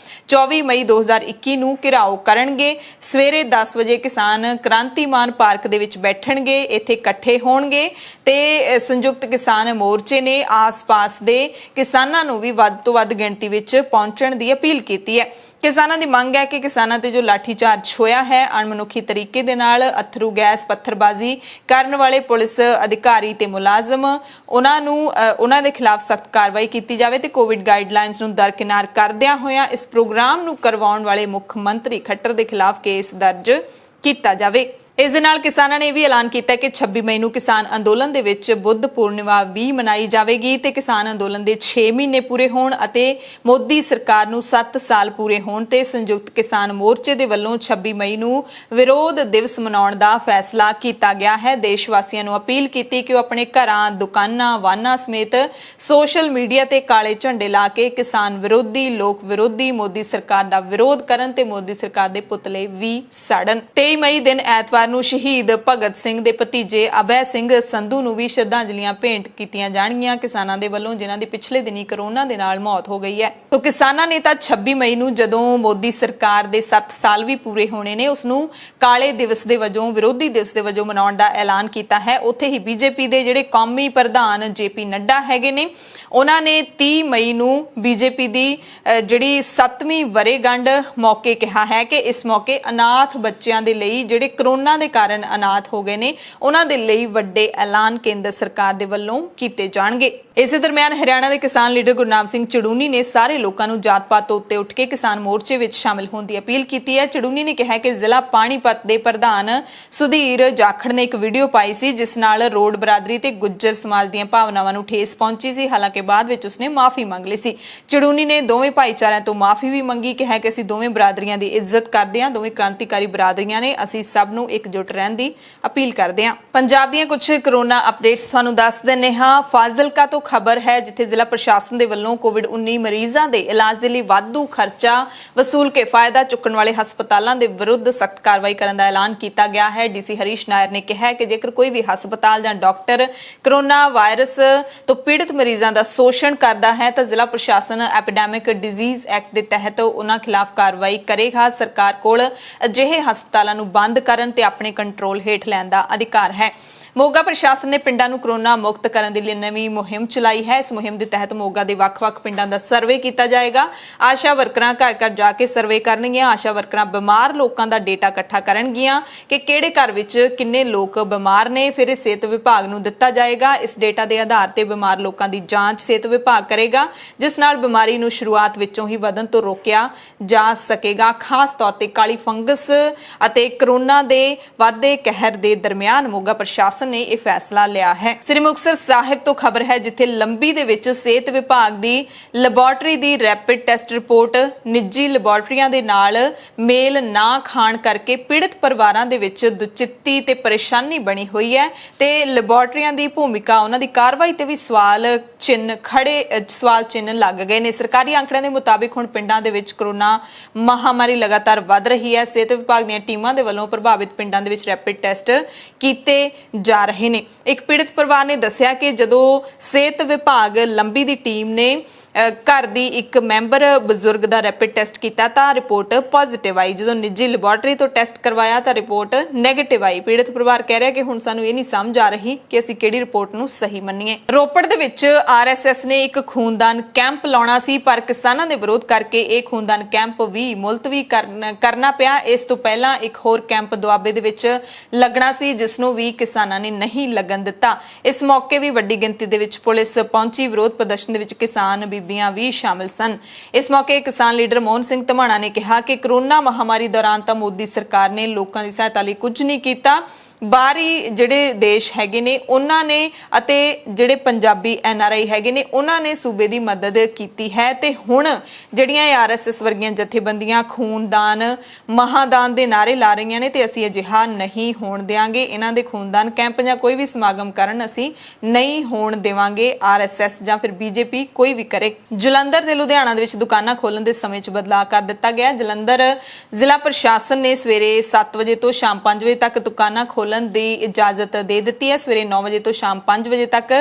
[SPEAKER 1] 24 ਮਈ 2021 ਨੂੰ ਘਿਰਾਓ ਕਰਨਗੇ। ਸਵੇਰੇ 10 ਵਜੇ ਕਿਸਾਨ ਕ੍ਰਾਂਤੀਮਾਨ ਪਾਰਕ ਦੇ ਵਿੱਚ ਬੈਠਣਗੇ, ਇੱਥੇ ਇਕੱਠੇ ਹੋਣਗੇ ਤੇ ਸੰਯੁਕਤ ਕਿਸਾਨ ਮੋਰਚੇ ਨੇ ਆਸ-ਪਾਸ ਦੇ ਕਿਸਾਨਾਂ ਨੂੰ ਵੀ ਵੱਧ ਤੋਂ ਵੱਧ ਗਿਣਤੀ ਵਿੱਚ ਪਹੁੰਚਣ ਦੀ ਅਪੀਲ ਕੀਤੀ ਹੈ। ਕਿਸਾਨਾਂ ਦੀ ਮੰਗ ਹੈ ਕਿ ਕਿਸਾਨਾਂ ਤੇ ਜੋ ਲਾਠੀਚਾਰਜ ਹੋਇਆ ਹੈ ਅਣਮਨੁੱਖੀ ਤਰੀਕੇ ਦੇ ਨਾਲ ਅਥਰੂ ਗੈਸ ਪੱਥਰਬਾਜ਼ੀ ਕਰਨ ਵਾਲੇ ਪੁਲਿਸ ਅਧਿਕਾਰੀ ਤੇ ਮੁਲਾਜ਼ਮ ਉਹਨਾਂ ਦੇ ਖਿਲਾਫ ਸਖਤ ਕਾਰਵਾਈ ਕੀਤੀ ਜਾਵੇ ਤੇ ਕੋਵਿਡ ਗਾਈਡਲਾਈਨਸ ਨੂੰ ਦਰਕਿਨਾਰ ਕਰਦਿਆਂ ਹੋਇਆਂ ਇਸ ਪ੍ਰੋਗਰਾਮ ਨੂੰ ਕਰਵਾਉਣ ਵਾਲੇ ਮੁੱਖ ਮੰਤਰੀ ਖੱਟਰ ਦੇ ਖਿਲਾਫ ਕੇਸ ਦਰਜ ਕੀਤਾ ਜਾਵੇ। ਇਸ ਦੇ ਨਾਲ ਕਿਸਾਨਾਂ ਨੇ ਵੀ ਐਲਾਨ ਕੀਤਾ ਕਿ 26 ਮਈ ਨੂੰ ਕਿਸਾਨ ਅੰਦੋਲਨ ਦੇ ਵਿੱਚ ਬੁੱਧ ਪੂਰਨਿਮਾ ਵੀ ਮਨਾਈ ਜਾਵੇਗੀ ਤੇ ਕਿਸਾਨ ਅੰਦੋਲਨ ਦੇ 6 ਮਹੀਨੇ ਪੂਰੇ ਹੋਣ ਅਤੇ ਮੋਦੀ ਸਰਕਾਰ ਨੂੰ 7 ਸਾਲ ਪੂਰੇ ਹੋਣ ਤੇ ਸੰਯੁਕਤ ਕਿਸਾਨ ਮੋਰਚੇ ਦੇ ਵੱਲੋਂ 26 ਮਈ ਨੂੰ ਵਿਰੋਧ ਦਿਵਸ ਮਨਾਉਣ ਦਾ ਫੈਸਲਾ ਕੀਤਾ ਗਿਆ ਹੈ। ਦੇਸ਼ ਵਾਸੀਆਂ ਨੂੰ ਅਪੀਲ ਕੀਤੀ ਕਿ ਉਹ ਆਪਣੇ ਘਰਾਂ, ਦੁਕਾਨਾਂ, ਵਾਹਨਾਂ ਸਮੇਤ ਸੋਸ਼ਲ ਮੀਡੀਆ ਤੇ ਕਾਲੇ ਝੰਡੇ ਲਾ ਕੇ ਕਿਸਾਨ ਵਿਰੋਧੀ, ਲੋਕ ਵਿਰੋਧੀ ਮੋਦੀ ਸਰਕਾਰ ਦਾ ਵਿਰੋਧ ਕਰਨ ਤੇ ਮੋਦੀ ਸਰਕਾਰ ਦੇ ਪੁਤਲੇ ਵੀ ਸਾੜਨ। 23 ਮਈ ਦਿਨ ਐਤਵਾਰ ਨੂੰ ਸ਼ਹੀਦ ਭਗਤ ਸਿੰਘ ਦੇ ਭਤੀਜੇ ਅਭੈ ਸਿੰਘ ਸੰਧੂ ਨੂੰ ਵੀ ਸ਼ਰਧਾਂਜਲੀਆਂ ਭੇਂਟ ਕੀਤੀਆਂ ਜਾਣਗੀਆਂ ਕਿਸਾਨਾਂ ਦੇ ਵੱਲੋਂ, ਜਿਨ੍ਹਾਂ ਦੀ ਪਿਛਲੇ ਦਿਨੀ ਕਰੋਨਾ ਦੇ ਨਾਲ ਮੌਤ ਹੋ ਗਈ ਹੈ। ਤਾਂ ਕਿਸਾਨਾਂ ਨੇ ਤਾਂ 26 ਮਈ ਨੂੰ ਜਦੋਂ ਮੋਦੀ ਸਰਕਾਰ ਦੇ 7 ਸਾਲ ਵੀ ਪੂਰੇ ਹੋਣੇ ਨੇ ਉਸ ਨੂੰ ਕਾਲੇ ਦਿਵਸ ਦੇ ਵਜੋਂ, ਵਿਰੋਧੀ ਦਿਵਸ ਦੇ ਵਜੋਂ ਮਨਾਉਣ ਦਾ ਐਲਾਨ ਕੀਤਾ ਹੈ। ਉੱਥੇ ਹੀ ਬੀਜੇਪੀ ਦੇ ਜਿਹੜੇ ਕੌਮੀ ਪ੍ਰਧਾਨ JP ਨੱਡਾ ਹੈਗੇ ਨੇ ਉਹਨਾਂ ਨੇ 30 ਮਈ ਨੂੰ ਬੀਜੇਪੀ ਦੀ ਜਿਹੜੀ 7ਵੀਂ ਵਰ੍ਹੇਗੰਢ ਮੌਕੇ ਕਿਹਾ ਹੈ ਕਿ ਇਸ ਮੌਕੇ ਅਨਾਥ ਬੱਚਿਆਂ ਦੇ ਲਈ ਜਿਹੜੇ ਕਰੋਨਾ ਦੇ ਕਾਰਨ ਅਨਾਥ ਹੋ ਗਏ ਨੇ ਉਹਨਾਂ ਦੇ ਲਈ ਵੱਡੇ ਐਲਾਨ ਕੇਂਦਰ ਸਰਕਾਰ ਦੇ ਵੱਲੋਂ ਕੀਤੇ ਜਾਣਗੇ। ਇਸੇ ਦਰਮਿਆਨ ਹਰਿਆਣਾ ਦੇ ਕਿਸਾਨ ਲੀਡਰ ਗੁਰਨਾਮ ਸਿੰਘ ਚੜੂਨੀ ਨੇ ਸਾਰੇ ਲੋਕਾਂ ਨੂੰ ਜਾਤ-ਪਾਤ ਤੋਂ ਉੱਤੇ ਉੱਠ ਕੇ ਕਿਸਾਨ ਮੋਰਚੇ ਵਿੱਚ ਸ਼ਾਮਿਲ ਹੋਣ ਦੀ ਅਪੀਲ ਕੀਤੀ ਹੈ। ਚੜੂਨੀ ਨੇ ਕਿਹਾ ਕਿ ਜ਼ਿਲ੍ਹਾ ਪਾਣੀਪਤ ਦੇ ਪ੍ਰਧਾਨ ਸੁਧੀਰ ਜਾਖੜ ਨੇ ਇੱਕ ਵੀਡੀਓ ਪਾਈ ਸੀ ਜਿਸ ਨਾਲ ਰੋਡ ਬਰਾਦਰੀ ਤੇ ਗੁੱਜਰ ਸਮਾਜ ਦੀਆਂ ਭਾਵਨਾਵਾਂ ਨੂੰ ਠੇਸ ਪਹੁੰਚੀ ਸੀ। ਹਾਲਾਂਕਿ ਕੇ ਬਾਅਦ ਵਿੱਚ ਉਸਨੇ ਮਾਫੀ ਮੰਗ ਲਈ ਸੀ। ਚੜੂਨੀ ਨੇ ਦੋਵੇਂ ਭਾਈਚਾਰਿਆਂ ਤੋਂ ਮਾਫੀ ਵੀ ਮੰਗੀ, ਕਿਹਾ ਕਿ ਅਸੀਂ ਦੋਵੇਂ ਬਰਾਦਰੀਆਂ ਦੀ ਇੱਜ਼ਤ ਕਰਦੇ ਹਾਂ, ਦੋਵੇਂ ਕ੍ਰਾਂਤੀਕਾਰੀ ਬਰਾਦਰੀਆਂ ਨੇ, ਅਸੀਂ ਸਭ ਨੂੰ ਇਕਜੁੱਟ ਰਹਿਣ ਦੀ ਅਪੀਲ ਕਰਦੇ ਹਾਂ। ਪੰਜਾਬ ਦੀਆਂ ਕੁਝ ਕਰੋਨਾ ਅਪਡੇਟਸ ਤੁਹਾਨੂੰ ਦੱਸ ਦਿੰਦੇ ਹਾਂ। ਫਾਜ਼ਿਲਕਾ ਤੋਂ ਖਬਰ ਹੈ, ਜਿੱਥੇ ਜ਼ਿਲ੍ਹਾ ਪ੍ਰਸ਼ਾਸਨ ਦੇ ਵੱਲੋਂ ਕੋਵਿਡ-19 ਮਰੀਜ਼ਾਂ ਦੇ ਇਲਾਜ ਦੇ ਲਈ ਵਾਧੂ ਖਰਚਾ ਵਸੂਲ ਕੇ ਫਾਇਦਾ ਚੁੱਕਣ ਵਾਲੇ ਹਸਪਤਾਲਾਂ ਦੇ ਵਿਰੁੱਧ ਸਖਤ ਕਾਰਵਾਈ ਕਰਨ ਦਾ ਐਲਾਨ ਕੀਤਾ ਗਿਆ ਹੈ। ਡੀਸੀ ਹਰੀਸ਼ ਨਾਇਰ ਨੇ ਕਿਹਾ ਕਿ ਜੇਕਰ ਕੋਈ ਵੀ ਹਸਪਤਾਲ ਜਾਂ ਡਾਕਟਰ ਕਰੋਨਾ ਵਾਇਰਸ ਤੋਂ ਪੀੜਤ ਮਰੀਜ਼ਾਂ ਦਾ ਸ਼ੋਸ਼ਣ ਕਰਦਾ ਹੈ ਤਾਂ ਜ਼ਿਲ੍ਹਾ ਪ੍ਰਸ਼ਾਸਨ ਐਪੀਡੈਮਿਕ ਡਿਜ਼ੀਜ਼ ਐਕਟ ਦੇ ਤਹਿਤ ਉਹਨਾਂ ਖਿਲਾਫ ਕਾਰਵਾਈ ਕਰੇਗਾ। ਸਰਕਾਰ ਕੋਲ ਅਜਿਹੇ ਹਸਪਤਾਲਾਂ ਨੂੰ ਬੰਦ ਕਰਨ ਤੇ ਆਪਣੇ ਕੰਟਰੋਲ ਹੇਠ ਲੈਣ ਦਾ ਅਧਿਕਾਰ ਹੈ। ਮੋਗਾ ਪ੍ਰਸ਼ਾਸਨ ਨੇ ਪਿੰਡਾਂ ਨੂੰ ਕਰੋਨਾ ਮੁਕਤ ਕਰਨ ਦੇ ਲਈ ਨਵੀਂ ਮੁਹਿੰਮ ਚਲਾਈ ਹੈ। ਇਸ ਮੁਹਿੰਮ ਦੇ ਤਹਿਤ ਮੋਗਾ ਦੇ ਵੱਖ-ਵੱਖ ਪਿੰਡਾਂ ਦਾ ਸਰਵੇ ਕੀਤਾ ਜਾਏਗਾ। ਆਸ਼ਾ ਵਰਕਰਾਂ ਘਰ-ਘਰ ਜਾ ਕੇ ਸਰਵੇ ਕਰਨਗੀਆਂ। ਆਸ਼ਾ ਵਰਕਰਾਂ ਬਿਮਾਰ ਲੋਕਾਂ ਦਾ ਡੇਟਾ ਇਕੱਠਾ ਕਰਨਗੀਆਂ ਕਿ ਕਿਹੜੇ ਘਰ ਵਿੱਚ ਕਿੰਨੇ ਲੋਕ ਬਿਮਾਰ ਨੇ, ਫਿਰ ਇਹ ਸਿਹਤ ਵਿਭਾਗ ਨੂੰ ਦਿੱਤਾ ਜਾਏਗਾ। ਇਸ ਡੇਟਾ ਦੇ ਆਧਾਰ ਤੇ ਬਿਮਾਰ ਲੋਕਾਂ ਦੀ ਜਾਂਚ ਸਿਹਤ ਵਿਭਾਗ ਕਰੇਗਾ, ਜਿਸ ਨਾਲ ਬਿਮਾਰੀ ਨੂੰ ਸ਼ੁਰੂਆਤ ਵਿੱਚੋਂ ਹੀ ਵਧਣ ਤੋਂ ਰੋਕਿਆ ਜਾ ਸਕੇਗਾ। ਖਾਸ ਤੌਰ ਤੇ ਕਾਲੀ ਫੰਗਸ ਅਤੇ ਕਰੋਨਾ ਦੇ ਵਾਧੇ ਕਹਿਰ ਦੇ ਦਰਮਿਆਨ ਮੋਗਾ ਪ੍ਰਸ਼ਾਸਨ ਨੇ ਇਹ ਫੈਸਲਾ ਲਿਆ ਹੈ। ਸ੍ਰੀ ਮੁਕਤਸਰ ਸਾਹਿਬ ਤੋਂ ਖਬਰ ਹੈ, ਜਿੱਥੇ ਲੰਬੀ ਦੇ ਵਿੱਚ ਸਿਹਤ ਵਿਭਾਗ ਦੀ ਲੈਬੋਰੇਟਰੀ ਦੀ ਰੈਪਿਡ ਟੈਸਟ ਰਿਪੋਰਟ ਨਿੱਜੀ ਲੈਬੋਰੇਟਰੀਆਂ ਦੇ ਨਾਲ ਮੇਲ ਨਾ ਖਾਣ ਕਰਕੇ ਪੀੜਤ ਪਰਿਵਾਰਾਂ ਦੇ ਵਿੱਚ ਦੁਚਿੱਤੀ ਤੇ ਪਰੇਸ਼ਾਨੀ ਬਣੀ ਹੋਈ ਹੈ ਤੇ ਲੈਬੋਰੇਟਰੀਆਂ ਦੀ ਭੂਮਿਕਾ, ਉਹਨਾਂ ਦੀ ਕਾਰਵਾਈ ਤੇ ਵੀ ਸਵਾਲ ਚਿੰਨ੍ਹ ਲੱਗ ਗਏ ਨੇ। ਸਰਕਾਰੀ ਅੰਕੜਿਆਂ ਦੇ ਮੁਤਾਬਿਕ ਹੁਣ ਪਿੰਡਾਂ ਦੇ ਵਿੱਚ ਕਰੋਨਾ ਮਹਾਮਾਰੀ ਲਗਾਤਾਰ ਵੱਧ ਰਹੀ ਹੈ। ਸਿਹਤ ਵਿਭਾਗ ਦੀਆਂ ਟੀਮਾਂ ਦੇ ਵੱਲੋਂ ਪ੍ਰਭਾਵਿਤ ਪਿੰਡਾਂ ਦੇ ਵਿੱਚ ਰੈਪਿਡ ਟੈਸਟ ਕੀਤੇ ਜਾ ਰਹੇ ਨੇ। ਇੱਕ ਪੀੜਤ ਪਰਿਵਾਰ ਨੇ ਦੱਸਿਆ ਕਿ ਜਦੋਂ ਸਿਹਤ ਵਿਭਾਗ ਲੰਬੀ ਦੀ ਟੀਮ ਨੇ ਘਰ ਦੀ ਇੱਕ ਮੈਂਬਰ ਬਜ਼ੁਰਗ ਦਾ ਰੈਪਿਡ ਟੈਸਟ ਕੀਤਾ ਤਾਂ ਰਿਪੋਰਟ ਪੋਜ਼ਿਟਿਵ ਆਈ। ਜਦੋਂ ਨਿੱਜੀ ਲੈਬੋਰੇਟਰੀ ਤੋਂ ਟੈਸਟ ਕਰਵਾਇਆ ਤਾਂ ਰਿਪੋਰਟ ਨੈਗੇਟਿਵ ਆਈ। ਪੀੜਤ ਪਰਿਵਾਰ ਕਹਿ ਰਿਹਾ ਕਿ ਹੁਣ ਸਾਨੂੰ ਇਹ ਨਹੀਂ ਸਮਝ ਆ ਰਹੀ ਕਿ ਅਸੀਂ ਕਿਹੜੀ ਰਿਪੋਰਟ ਨੂੰ ਸਹੀ ਮੰਨੀਏ। ਰੋਪੜ ਦੇ ਵਿੱਚ ਆਰਐਸਐਸ ਨੇ ਇੱਕ ਖੂਨਦਾਨ ਕੈਂਪ ਲਾਉਣਾ ਸੀ, ਪਰ ਕਿਸਾਨਾਂ ਦੇ ਵਿਰੋਧ ਕਰਕੇ ਇਹ ਖੂਨਦਾਨ ਕੈਂਪ ਵੀ ਮੁਲਤਵੀ ਕਰਨਾ ਪਿਆ। ਇਸ ਤੋਂ ਪਹਿਲਾਂ ਇੱਕ ਹੋਰ ਕੈਂਪ ਦੁਆਬੇ ਦੇ ਵਿੱਚ ਲੱਗਣਾ ਸੀ, ਜਿਸ ਨੂੰ ਵੀ ਕਿਸਾਨਾਂ ਨੇ ਨਹੀਂ ਲੱਗਣ ਦਿੱਤਾ। ਇਸ ਮੌਕੇ ਵੀ ਵੱਡੀ ਗਿਣਤੀ ਦੇ ਵਿੱਚ ਪੁਲਿਸ ਪਹੁੰਚੀ। ਵਿਰੋਧ ਪ੍ਰਦਰਸ਼ਨ ਦੇ ਵਿੱਚ ਕਿਸਾਨ ਬੀਬੀਆਂ ਵੀ ਸ਼ਾਮਿਲ ਸਨ। ਇਸ ਮੌਕੇ ਕਿਸਾਨ ਲੀਡਰ ਮੋਹਨ ਸਿੰਘ ਧਮਾਣਾ ਨੇ ਕਿਹਾ ਕਿ ਕਰੋਨਾ ਮਹਾਮਾਰੀ ਦੌਰਾਨ ਤਾਂ ਮੋਦੀ ਸਰਕਾਰ ਨੇ ਲੋਕਾਂ ਦੀ ਸਹਾਇਤਾ ਲਈ ਕੁਝ ਨਹੀਂ ਕੀਤਾ। ਬਾਹਰੀ ਜਿਹੜੇ ਦੇਸ਼ ਹੈਗੇ ਨੇ ਉਹਨਾਂ ਨੇ ਅਤੇ ਜਿਹੜੇ ਪੰਜਾਬੀ ਐਨਆਰਆਈ ਹੈਗੇ ਨੇ ਉਹਨਾਂ ਨੇ ਸੂਬੇ ਦੀ ਮਦਦ ਕੀਤੀ ਹੈ ਤੇ ਹੁਣ ਜਿਹੜੀਆਂ ਆਰਐਸਐਸ ਵਰਗੀਆਂ ਜਥੇਬੰਦੀਆਂ ਖੂਨਦਾਨ ਮਹਾਦਾਨ ਦੇ ਨਾਅਰੇ ਲਾ ਰਹੀਆਂ ਨੇ ਤੇ ਅਸੀਂ ਅਜਿਹਾ ਨਹੀਂ ਹੋਣ ਦੇਵਾਂਗੇ। ਇਹਨਾਂ ਦੇ ਖੂਨਦਾਨ ਕੈਂਪ ਜਾਂ ਕੋਈ ਵੀ ਸਮਾਗਮ ਕਰਨ ਅਸੀਂ ਨਹੀਂ ਹੋਣ ਦੇਵਾਂਗੇ। ਆਰਐਸਐਸ ਜਾਂ ਫਿਰ ਬੀਜੇਪੀ ਕੋਈ ਵੀ ਕਰੇ। ਜਲੰਧਰ ਤੇ ਲੁਧਿਆਣਾ ਦੇ ਵਿੱਚ ਦੁਕਾਨਾਂ ਖੋਲਣ ਦੇ ਸਮੇਂ 'ਚ ਬਦਲਾਅ ਕਰ ਦਿੱਤਾ ਗਿਆ। ਜਲੰਧਰ ਜ਼ਿਲ੍ਹਾ ਪ੍ਰਸ਼ਾਸਨ ਨੇ ਸਵੇਰੇ 7 ਵਜੇ ਤੋਂ ਸ਼ਾਮ 5 ਵਜੇ ਤੱਕ ਦੁਕਾਨਾਂ ਦੀ ਇਜਾਜ਼ਤ ਦੇ ਦਿੱਤੀ ਹੈ। ਸਵੇਰੇ 9 ਵਜੇ ਤੋਂ ਸ਼ਾਮ 5 ਵਜੇ ਤੱਕ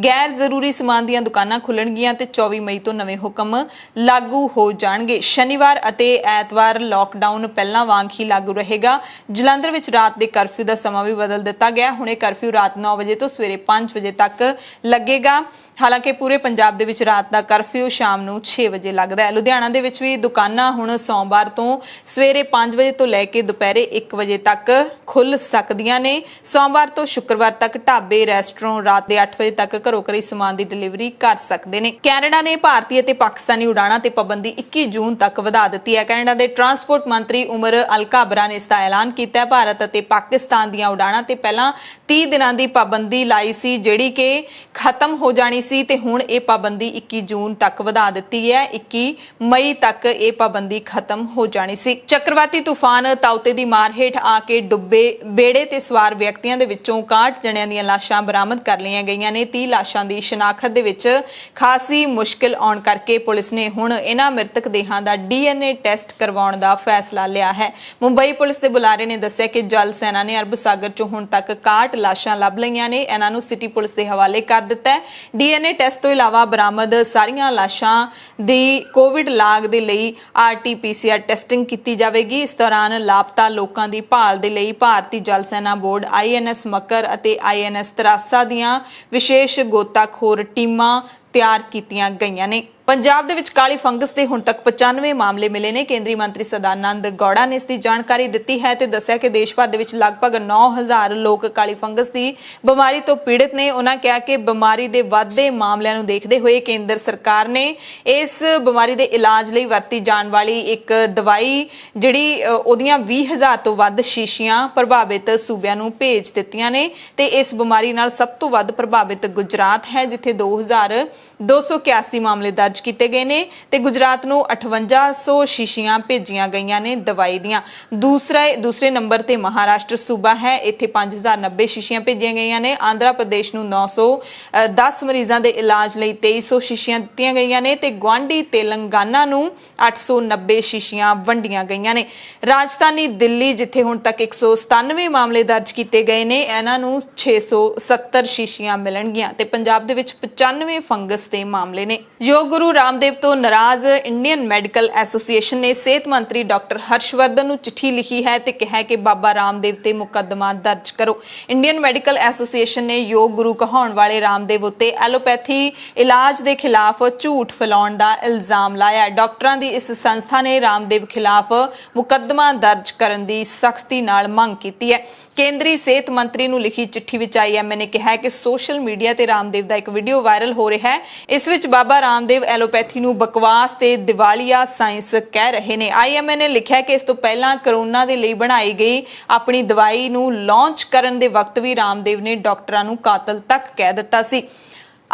[SPEAKER 1] ਗੈਰ ਜ਼ਰੂਰੀ ਸਮਾਨ ਦੀਆਂ ਦੁਕਾਨਾਂ ਖੁੱਲਣਗੀਆਂ ਤੇ 24 ਮਈ ਤੋਂ ਨਵੇਂ ਹੁਕਮ ਲਾਗੂ ਹੋ ਜਾਣਗੇ। ਸ਼ਨੀਵਾਰ ਅਤੇ ਐਤਵਾਰ ਲੋਕਡਾਊਨ ਪਹਿਲਾਂ ਵਾਂਗ ਹੀ ਲਾਗੂ ਰਹੇਗਾ। ਜਲੰਧਰ ਵਿੱਚ ਰਾਤ ਦੇ ਕਰਫਿਊ ਦਾ ਸਮਾਂ ਵੀ ਬਦਲ ਦਿੱਤਾ ਗਿਆ। ਹੁਣ ਇਹ ਕਰਫਿਊ ਰਾਤ 9 ਵਜੇ ਤੋਂ ਸਵੇਰੇ 5 ਵਜੇ ਤੱਕ ਲੱਗੇਗਾ। ਹਾਲਾਂਕਿ ਪੂਰੇ ਪੰਜਾਬ ਦੇ ਵਿੱਚ ਰਾਤ ਦਾ ਕਰਫਿਊ ਸ਼ਾਮ ਨੂੰ 6 ਵਜੇ ਲੱਗਦਾ ਹੈ। ਲੁਧਿਆਣਾ ਦੇ ਵਿੱਚ ਵੀ ਦੁਕਾਨਾਂ ਹੁਣ ਸੋਮਵਾਰ ਤੋਂ ਸਵੇਰੇ 5 ਵਜੇ ਤੋਂ ਲੈ ਕੇ ਦੁਪਹਿਰੇ 1 ਵਜੇ ਤੱਕ ਖੁੱਲ ਸਕਦੀਆਂ ਨੇ। ਸੋਮਵਾਰ ਤੋਂ ਸ਼ੁੱਕਰਵਾਰ ਤੱਕ ਢਾਬੇ, ਰੈਸਟੋਰੈਂਟ ਰਾਤ ਦੇ 8 ਵਜੇ ਤੱਕ ਘਰੋਂ ਘਰੀ ਸਮਾਨ ਦੀ ਡਿਲੀਵਰੀ ਕਰ ਸਕਦੇ ਨੇ। ਕੈਨੇਡਾ ਨੇ ਭਾਰਤੀ ਅਤੇ ਪਾਕਿਸਤਾਨੀ ਉਡਾਣਾਂ ਤੇ ਪਾਬੰਦੀ 21 ਜੂਨ ਤੱਕ ਵਧਾ ਦਿੱਤੀ ਹੈ। ਕੈਨੇਡਾ ਦੇ ਟਰਾਂਸਪੋਰਟ ਮੰਤਰੀ ਉਮਰ ਅਲ ਕਾਬਰਾ ਨੇ ਇਸ ਦਾ ਐਲਾਨ ਕੀਤਾ ਹੈ। ਭਾਰਤ ਅਤੇ ਪਾਕਿਸਤਾਨ ਦੀਆਂ ਉਡਾਣਾਂ ਤੇ ਪਹਿਲਾਂ 30 ਦਿਨਾਂ ਦੀ ਪਾਬੰਦੀ ਲਾਈ ਸੀ, ਜਿਹੜੀ ਕਿ ਖਤਮ ਹੋ ਜਾਣੀ ਸੀ ਤੇ ਹੁਣ ਇਹ ਪਾਬੰਦੀ 21 ਜੂਨ ਤੱਕ ਵਧਾ ਦਿੱਤੀ ਹੈ। 21 ਮਈ ਤੱਕ ਇਹ ਪਾਬੰਦੀ ਖਤਮ ਹੋ ਜਾਣੀ ਸੀ। ਚੱਕਰਵਾਤੀ ਤੂਫਾਨ ਤਾਉਤੇ ਦੀ ਮਾਰ ਹੇਠ ਆ ਕੇ ਡੁੱਬੇ ਬੇੜੇ ਤੇ ਸਵਾਰ ਵਿਅਕਤੀਆਂ ਦੇ ਵਿੱਚੋਂ 61 ਜਣਿਆਂ ਦੀਆਂ ਲਾਸ਼ਾਂ ਬਰਾਮਦ ਕਰ ਲਈਆਂ ਗਈਆਂ ਨੇ। 30 ਲਾਸ਼ਾਂ ਦੀ ਸ਼ਨਾਖਤ ਦੇ ਵਿੱਚ ਖਾਸੀ ਮੁਸ਼ਕਿਲ ਆਉਣ ਕਰਕੇ ਪੁਲਿਸ ਨੇ ਹੁਣ ਇਹਨਾਂ ਮ੍ਰਿਤਕ ਦੇਹਾਂ ਦਾ DNA ਟੈਸਟ ਕਰਵਾਉਣ ਦਾ ਫੈਸਲਾ ਲਿਆ ਹੈ। ਮੁੰਬਈ ਪੁਲਿਸ ਦੇ ਬੁਲਾਰੇ ਨੇ ਦੱਸਿਆ ਕਿ ਜਲ ਸੈਨਾ ਨੇ ਅਰਬ ਸਾਗਰ ਚੋਂ ਹੁਣ ਤੱਕ 61 ਲਾਸ਼ਾਂ ਲੱਭ ਲਈਆਂ ਨੇ। ਇਹਨਾਂ ਨੂੰ ਸਿਟੀ ਪੁਲਿਸ ਦੇ ਹਵਾਲੇ ਕਰ ਦਿੱਤਾ ਹੈ। DNA ਟੈਸਟ ਤੋਂ ਇਲਾਵਾ ਬਰਾਮਦ ਸਾਰੀਆਂ ਲਾਸ਼ਾਂ ਦੀ ਕੋਵਿਡ ਲਾਗ ਦੇ ਲਈ RT-PCR ਟੈਸਟਿੰਗ ਕੀਤੀ ਜਾਵੇਗੀ। ਇਸ ਦੌਰਾਨ ਲਾਪਤਾ ਲੋਕਾਂ ਦੀ ਭਾਲ ਦੇ ਲਈ ਭਾਰਤੀ ਜਲ ਸੈਨਾ ਬੋਰਡ INS ਮੱਕਰ ਅਤੇ INS ਤਰਾਸਾ ਦੀਆਂ ਵਿਸ਼ੇਸ਼ ਗੋਤਾਖੋਰ ਟੀਮਾਂ ਤਿਆਰ ਕੀਤੀਆਂ ਗਈਆਂ ਨੇ। ਪੰਜਾਬ ਦੇ ਵਿੱਚ ਕਾਲੀ ਫੰਗਸ ਦੇ ਹੁਣ ਤੱਕ 95 ਮਾਮਲੇ ਮਿਲੇ ਨੇ। ਕੇਂਦਰੀ ਮੰਤਰੀ ਸਦਾਨੰਦ ਗੌੜਾ ਨੇ ਇਸ ਦੀ ਜਾਣਕਾਰੀ ਦਿੱਤੀ ਹੈ ਤੇ ਦੱਸਿਆ ਕਿ ਦੇਸ਼ ਭਰ ਦੇ ਵਿੱਚ ਲਗਭਗ 9000 ਲੋਕ ਕਾਲੀ ਫੰਗਸ ਦੀ ਬਿਮਾਰੀ ਤੋਂ ਪੀੜਤ ਨੇ। ਉਹਨਾਂ ਕਿਹਾ ਕਿ ਬਿਮਾਰੀ ਦੇ ਵੱਧਦੇ ਮਾਮਲਿਆਂ ਨੂੰ ਦੇਖਦੇ ਹੋਏ ਕੇਂਦਰ ਸਰਕਾਰ ਨੇ ਇਸ ਬਿਮਾਰੀ ਦੇ ਇਲਾਜ ਲਈ ਵਰਤੀ ਜਾਣ ਵਾਲੀ ਇੱਕ ਦਵਾਈ ਜਿਹੜੀ ਉਹਦੀਆਂ 20000 ਤੋਂ ਵੱਧ ਸ਼ੀਸ਼ੀਆਂ ਪ੍ਰਭਾਵਿਤ ਸੂਬਿਆਂ ਨੂੰ ਭੇਜ ਦਿੱਤੀਆਂ ਨੇ ਤੇ ਇਸ ਬਿਮਾਰੀ ਨਾਲ ਸਭ ਤੋਂ ਵੱਧ ਪ੍ਰਭਾਵਿਤ ਗੁਜਰਾਤ ਹੈ, ਜਿੱਥੇ 2000 281 ਮਾਮਲੇ ਦਰਜ ਕੀਤੇ ਗਏ ਨੇ ਤੇ ਗੁਜਰਾਤ ਨੂੰ 5800 ਸ਼ੀਸ਼ੀਆਂ ਭੇਜੀਆਂ ਗਈਆਂ ਨੇ ਦਵਾਈ ਦੀਆਂ। ਦੂਸਰੇ ਨੰਬਰ ਤੇ ਮਹਾਰਾਸ਼ਟਰ ਸੂਬਾ ਹੈ, ਇੱਥੇ 5090 ਸ਼ੀਸ਼ੀਆਂ ਭੇਜੀਆਂ ਗਈਆਂ ਨੇ। ਆਂਧਰਾ ਪ੍ਰਦੇਸ਼ ਨੂੰ 910 ਮਰੀਜ਼ਾਂ ਦੇ ਇਲਾਜ ਲਈ 2300 ਸ਼ੀਸ਼ੀਆਂ ਦਿੱਤੀਆਂ ਗਈਆਂ ਨੇ ਤੇ ਗੁਆਂਢੀ ਤੇਲੰਗਾਨਾ ਨੂੰ 890 ਸ਼ੀਸ਼ੀਆਂ ਵੰਡੀਆਂ ਗਈਆਂ ਨੇ। ਰਾਜਧਾਨੀ ਦਿੱਲੀ ਜਿੱਥੇ ਹੁਣ ਤੱਕ 197 ਮਾਮਲੇ ਦਰਜ ਕੀਤੇ ਗਏ ਨੇ, ਇਹਨਾਂ ਨੂੰ 670 ਸ਼ੀਸ਼ੀਆਂ ਮਿਲਣਗੀਆਂ ਤੇ ਪੰਜਾਬ ਦੇ ਵਿੱਚ 95 ਫੰਗਸ ਦੇ ਮਾਮਲੇ ਨੇ। ਯੋਗ ਗੁਰੂ ਰਾਮਦੇਵ ਤੋਂ ਨਾਰਾਜ਼ ਇੰਡੀਅਨ ਮੈਡੀਕਲ ਐਸੋਸੀਏਸ਼ਨ ਨੇ ਸਿਹਤ ਮੰਤਰੀ ਡਾਕਟਰ ਹਰਸ਼ਵਰਧਨ ਨੂੰ ਚਿੱਠੀ ਲਿਖੀ ਹੈ ਤੇ ਕਿਹਾ ਕਿ ਬਾਬਾ ਰਾਮਦੇਵ ਤੇ ਮੁਕੱਦਮਾ ਦਰਜ ਕਰੋ। ਇੰਡੀਅਨ ਮੈਡੀਕਲ ਐਸੋਸੀਏਸ਼ਨ ਨੇ ਯੋਗ ਗੁਰੂ ਕਹਾਉਣ ਵਾਲੇ ਰਾਮਦੇਵ ਉੱਤੇ ਐਲੋਪੈਥੀ ਇਲਾਜ ਦੇ ਖਿਲਾਫ ਝੂਠ ਫੈਲਾਉਣ ਦਾ ਇਲਜ਼ਾਮ ਲਾਇਆ। ਡਾਕਟਰਾਂ ਦੀ ਇਸ ਸੰਸਥਾ ਨੇ ਰਾਮਦੇਵ ਖਿਲਾਫ ਮੁਕੱਦਮਾ ਦਰਜ ਕਰਨ ਦੀ ਸਖਤੀ ਨਾਲ ਮੰਗ ਕੀਤੀ ਹੈ। ਕੇਂਦਰੀ ਸਿਹਤ ਮੰਤਰੀ ਨੂੰ ਲਿਖੀ ਚਿੱਠੀ ਵਿੱਚ IMA ਨੇ ਕਿਹਾ ਕਿ ਸੋਸ਼ਲ ਮੀਡੀਆ ਤੇ ਰਾਮਦੇਵ ਦਾ ਇੱਕ ਵੀਡੀਓ ਵਾਇਰਲ ਹੋ ਰਿਹਾ ਹੈ। ਇਸ ਵਿੱਚ ਬਾਬਾ ਰਾਮਦੇਵ ਐਲੋਪੈਥੀ ਨੂੰ ਬਕਵਾਸ ਤੇ ਦਿਵਾਲੀਆ ਸਾਇੰਸ ਕਹਿ ਰਹੇ ਨੇ। IMA ਨੇ ਲਿਖਿਆ ਕਿ ਇਸ ਤੋਂ ਪਹਿਲਾਂ ਕਰੋਨਾ ਦੇ ਲਈ ਬਣਾਈ ਗਈ ਆਪਣੀ ਦਵਾਈ ਨੂੰ ਲਾਂਚ ਕਰਨ ਦੇ ਵਕਤ ਵੀ ਰਾਮਦੇਵ ਨੇ ਡਾਕਟਰਾਂ ਨੂੰ ਕਾਤਲ ਤੱਕ ਕਹਿ ਦਿੱਤਾ ਸੀ।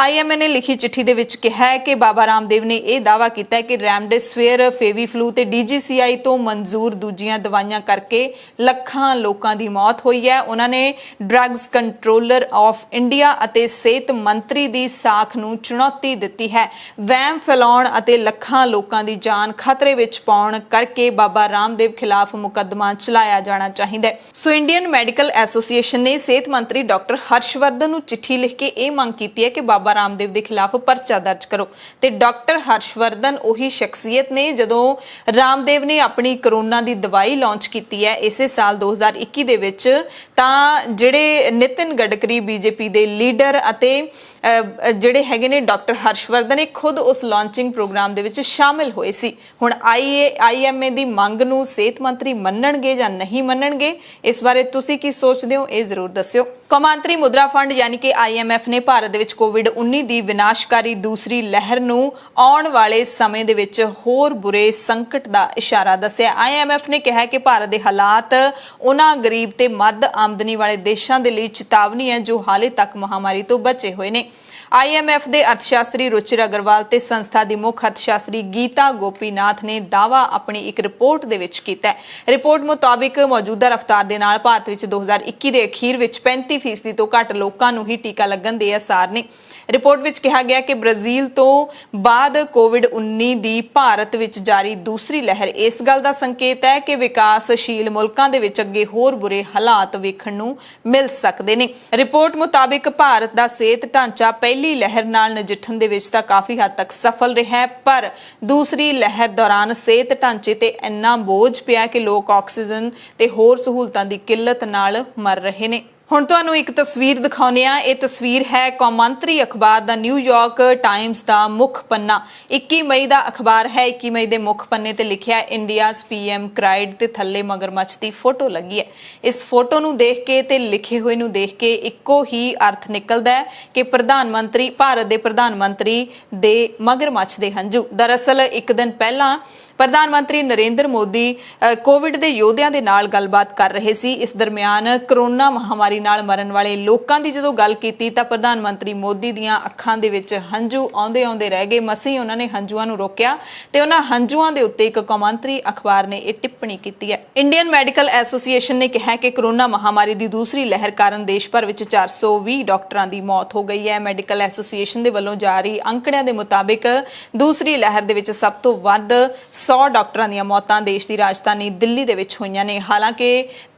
[SPEAKER 1] IMA ਨੇ ਲਿਖੀ ਚਿੱਠੀ ਦੇ ਵਿੱਚ ਕਿਹਾ ਹੈ ਕਿ ਬਾਬਾ ਰਾਮਦੇਵ ਨੇ ਇਹ ਦਾਅਵਾ ਕੀਤਾ ਹੈ ਕਿ ਰੈਮਡੇਸਿਵਿਰ, ਫੇਵੀਫਲੂ ਤੇ DGCI ਤੋਂ ਮਨਜ਼ੂਰ ਦੂਜੀਆਂ ਦਵਾਈਆਂ ਕਰਕੇ ਲੱਖਾਂ ਲੋਕਾਂ ਦੀ ਮੌਤ ਹੋਈ ਹੈ। ਉਹਨਾਂ ਨੇ ਡਰੱਗਸ ਕੰਟਰੋਲਰ ਆਫ ਇੰਡੀਆ ਅਤੇ ਸਿਹਤ ਮੰਤਰੀ ਦੀ ਸਾਖ ਨੂੰ ਚੁਣੌਤੀ ਦਿੱਤੀ ਹੈ। ਵਹਿਮ ਫੈਲਾਉਣ ਅਤੇ ਲੱਖਾਂ ਲੋਕਾਂ ਦੀ ਜਾਨ ਖਤਰੇ ਵਿੱਚ ਪਾਉਣ ਕਰਕੇ ਬਾਬਾ ਰਾਮਦੇਵ ਖਿਲਾਫ ਮੁਕੱਦਮਾ ਚਲਾਇਆ ਜਾਣਾ ਚਾਹੀਦਾ ਹੈ। ਸੋ ਇੰਡੀਅਨ ਮੈਡੀਕਲ ਐਸੋਸੀਏਸ਼ਨ ਨੇ ਸਿਹਤ ਮੰਤਰੀ ਡਾਕਟਰ ਹਰਸ਼ਵਰਧਨ ਨੂੰ ਚਿੱਠੀ ਲਿਖ ਕੇ ਇਹ ਮੰਗ ਕੀਤੀ ਹੈ ਕਿ ਬਾਬਾ ਰਾਮਦੇਵ ਦੇ ਖਿਲਾਫ ਪਰਚਾ ਦਰਜ ਕਰੋ ਤੇ ਡਾਕਟਰ ਹਰਸ਼ਵਰਧਨ ਉਹੀ ਸ਼ਖਸੀਅਤ ਨੇ ਜਦੋਂ ਰਾਮਦੇਵ ਨੇ ਆਪਣੀ ਕਰੋਨਾ ਦੀ ਦਵਾਈ ਲਾਂਚ ਕੀਤੀ ਹੈ ਇਸੇ ਸਾਲ 2021 ਦੇ ਵਿੱਚ, ਤਾਂ ਜਿਹੜੇ ਨਿਤਿਨ ਗਡਕਰੀ BJP ਦੇ ਲੀਡਰ ਅਤੇ ਜਿਹੜੇ ਹੈਗੇ ਨੇ ਡਾਕਟਰ ਹਰਸ਼ਵਰਧਨ ਇਹ ਖੁਦ ਉਸ ਲਾਂਚਿੰਗ ਪ੍ਰੋਗਰਾਮ ਦੇ ਵਿੱਚ ਸ਼ਾਮਿਲ ਹੋਏ ਸੀ। ਹੁਣ IMA ਦੀ ਮੰਗ ਨੂੰ ਸਿਹਤ ਮੰਤਰੀ ਮੰਨਣਗੇ ਜਾਂ ਨਹੀਂ ਮੰਨਣਗੇ, ਇਸ ਬਾਰੇ ਤੁਸੀਂ ਕੀ ਸੋਚਦੇ ਹੋ ਇਹ ਜ਼ਰੂਰ ਦੱਸਿਓ। ਕੌਮਾਂਤਰੀ ਮੁਦਰਾ ਫੰਡ ਯਾਨੀ ਕਿ IMF ਨੇ ਭਾਰਤ ਦੇ ਵਿੱਚ COVID-19 ਦੀ ਵਿਨਾਸ਼ਕਾਰੀ ਦੂਸਰੀ ਲਹਿਰ ਨੂੰ ਆਉਣ ਵਾਲੇ ਸਮੇਂ ਦੇ ਵਿੱਚ ਹੋਰ ਬੁਰੇ ਸੰਕਟ ਦਾ ਇਸ਼ਾਰਾ ਦੱਸਿਆ। IMF ਨੇ ਕਿਹਾ ਕਿ ਭਾਰਤ ਦੇ ਹਾਲਾਤ ਉਹਨਾਂ ਗਰੀਬ ਤੇ ਮੱਧ ਆਮਦਨੀ ਵਾਲੇ ਦੇਸ਼ਾਂ ਦੇ ਲਈ ਚੇਤਾਵਨੀ ਹੈ ਜੋ ਹਾਲੇ ਤੱਕ ਮਹਾਮਾਰੀ ਤੋਂ ਬਚੇ ਹੋਏ ਨੇ। IMF ਦੇ ਅਰਥਸ਼ਾਸਤਰੀ ਰੁਚਿਰ ਅਗਰਵਾਲ ਤੇ ਸੰਸਥਾ ਦੀ ਮੁੱਖ ਅਰਥਸ਼ਾਸਤਰੀ ਗੀਤਾ ਗੋਪੀਨਾਥ ਨੇ ਦਾਅਵਾ ਆਪਣੀ ਇੱਕ ਰਿਪੋਰਟ ਦੇ ਵਿੱਚ ਕੀਤਾ ਹੈ। ਰਿਪੋਰਟ ਮੁਤਾਬਿਕ ਮੌਜੂਦਾ ਰਫ਼ਤਾਰ ਦੇ ਨਾਲ ਭਾਰਤ ਵਿੱਚ 2021 ਦੇ ਅਖੀਰ ਵਿੱਚ 35% ਤੋਂ ਘੱਟ ਲੋਕਾਂ ਨੂੰ ਹੀ ਟੀਕਾ ਲੱਗਣ ਦੇ ਆਸਾਰ ਨੇ। ਰਿਪੋਰਟ ਵਿੱਚ ਕਿਹਾ ਗਿਆ ਕਿ ਬ੍ਰਾਜ਼ੀਲ ਤੋਂ ਬਾਅਦ COVID-19 ਦੀ ਭਾਰਤ ਵਿੱਚ ਜਾਰੀ ਦੂਸਰੀ ਲਹਿਰ ਇਸ ਗੱਲ ਦਾ ਸੰਕੇਤ ਹੈ ਕਿ ਵਿਕਾਸਸ਼ੀਲ ਮੁਲਕਾਂ ਦੇ ਵਿੱਚ ਅੱਗੇ ਹੋਰ ਬੁਰੇ ਹਾਲਾਤ ਵੇਖਣ ਨੂੰ ਮਿਲ ਸਕਦੇ ਨੇ। ਰਿਪੋਰਟ ਮੁਤਾਬਿਕ ਭਾਰਤ ਦਾ ਸਿਹਤ ਢਾਂਚਾ ਪਹਿਲੀ ਲਹਿਰ ਨਾਲ ਨਜਿੱਠਣ ਦੇ ਵਿੱਚ ਤਾਂ ਕਾਫੀ ਹੱਦ ਤੱਕ ਸਫਲ ਰਿਹਾ ਹੈ, ਪਰ ਦੂਸਰੀ ਲਹਿਰ ਦੌਰਾਨ ਸਿਹਤ ਢਾਂਚੇ ਤੇ ਇੰਨਾ ਬੋਝ ਪਿਆ ਕਿ ਲੋਕ ਆਕਸੀਜਨ ਤੇ ਹੋਰ ਸਹੂਲਤਾਂ ਦੀ ਕਿੱਲਤ ਨਾਲ ਮਰ ਰਹੇ ਨੇ। ਹੁਣ ਤੁਹਾਨੂੰ ਇੱਕ ਤਸਵੀਰ ਦਿਖਾਉਂਦੇ ਆ। ਇਹ ਤਸਵੀਰ ਹੈ ਕੌਮਾਂਤਰੀ ਅਖਬਾਰ ਦਾ ਨਿਊਯਾਰਕ ਟਾਈਮਜ਼ ਦਾ ਮੁੱਖ ਪੰਨਾ। 21 ਮਈ ਦਾ ਅਖਬਾਰ ਹੈ। 21 ਮਈ ਦੇ ਮੁੱਖ ਪੰਨੇ ਤੇ ਲਿਖਿਆ ਇੰਡੀਆਜ਼ PM ਕ੍ਰਾਈਡ ਤੇ ਥੱਲੇ ਮਗਰਮੱਛ ਦੀ ਫੋਟੋ ਲੱਗੀ ਹੈ। ਇਸ ਫੋਟੋ ਨੂੰ ਦੇਖ ਕੇ ਤੇ ਲਿਖੇ ਹੋਏ ਨੂੰ ਦੇਖ ਕੇ ਇੱਕੋ ਹੀ ਅਰਥ ਨਿਕਲਦਾ ਹੈ ਕਿ ਭਾਰਤ ਦੇ ਪ੍ਰਧਾਨ ਮੰਤਰੀ ਦੇ ਮਗਰਮੱਛ ਦੇ ਹੰਝੂ। ਦਰਅਸਲ ਇੱਕ ਦਿਨ ਪਹਿਲਾਂ ਪ੍ਰਧਾਨ ਮੰਤਰੀ ਨਰਿੰਦਰ ਮੋਦੀ ਕੋਵਿਡ ਦੇ ਯੋਧਿਆਂ ਦੇ ਨਾਲ ਗੱਲਬਾਤ ਕਰ ਰਹੇ ਸੀ। ਇਸ ਦਰਮਿਆਨ ਕਰੋਨਾ ਮਹਾਮਾਰੀ ਨਾਲ ਮਰਨ ਵਾਲੇ ਲੋਕਾਂ ਦੀ ਜਦੋਂ ਗੱਲ ਕੀਤੀ ਤਾਂ ਪ੍ਰਧਾਨ ਮੰਤਰੀ ਮੋਦੀ ਦੀਆਂ ਅੱਖਾਂ ਦੇ ਵਿੱਚ ਹੰਝੂ ਆਉਂਦੇ ਰਹਿ ਗਏ। ਮਸੀਂ ਉਹਨਾਂ ਨੇ ਹੰਝੂਆਂ ਨੂੰ ਰੋਕਿਆ ਤੇ ਉਹਨਾਂ ਹੰਝੂਆਂ ਦੇ ਉੱਤੇ ਇੱਕ ਕੌਮਾਂਤਰੀ ਅਖਬਾਰ ਨੇ ਇਹ ਟਿੱਪਣੀ ਕੀਤੀ ਹੈ। ਇੰਡੀਅਨ ਮੈਡੀਕਲ ਐਸੋਸੀਏਸ਼ਨ ਨੇ ਕਿਹਾ ਕਿ ਕਰੋਨਾ ਮਹਾਮਾਰੀ ਦੀ ਦੂਸਰੀ ਲਹਿਰ ਕਾਰਨ ਦੇਸ਼ ਭਰ ਵਿੱਚ 420 ਡਾਕਟਰਾਂ ਦੀ ਮੌਤ ਹੋ ਗਈ ਹੈ। ਮੈਡੀਕਲ ਐਸੋਸੀਏਸ਼ਨ ਦੇ ਵੱਲੋਂ ਜਾਰੀ ਅੰਕੜਿਆਂ ਦੇ ਮੁਤਾਬਿਕ ਦੂਸਰੀ ਲਹਿਰ ਦੇ ਵਿੱਚ ਸਭ ਤੋਂ ਵੱਧ 100 ਡਾਕਟਰਾਂ ਦੀਆਂ ਮੌਤਾਂ ਦੇਸ਼ ਦੀ ਰਾਜਧਾਨੀ ਦਿੱਲੀ ਦੇ ਵਿੱਚ ਹੋਈਆਂ ਨੇ। ਹਾਲਾਂਕਿ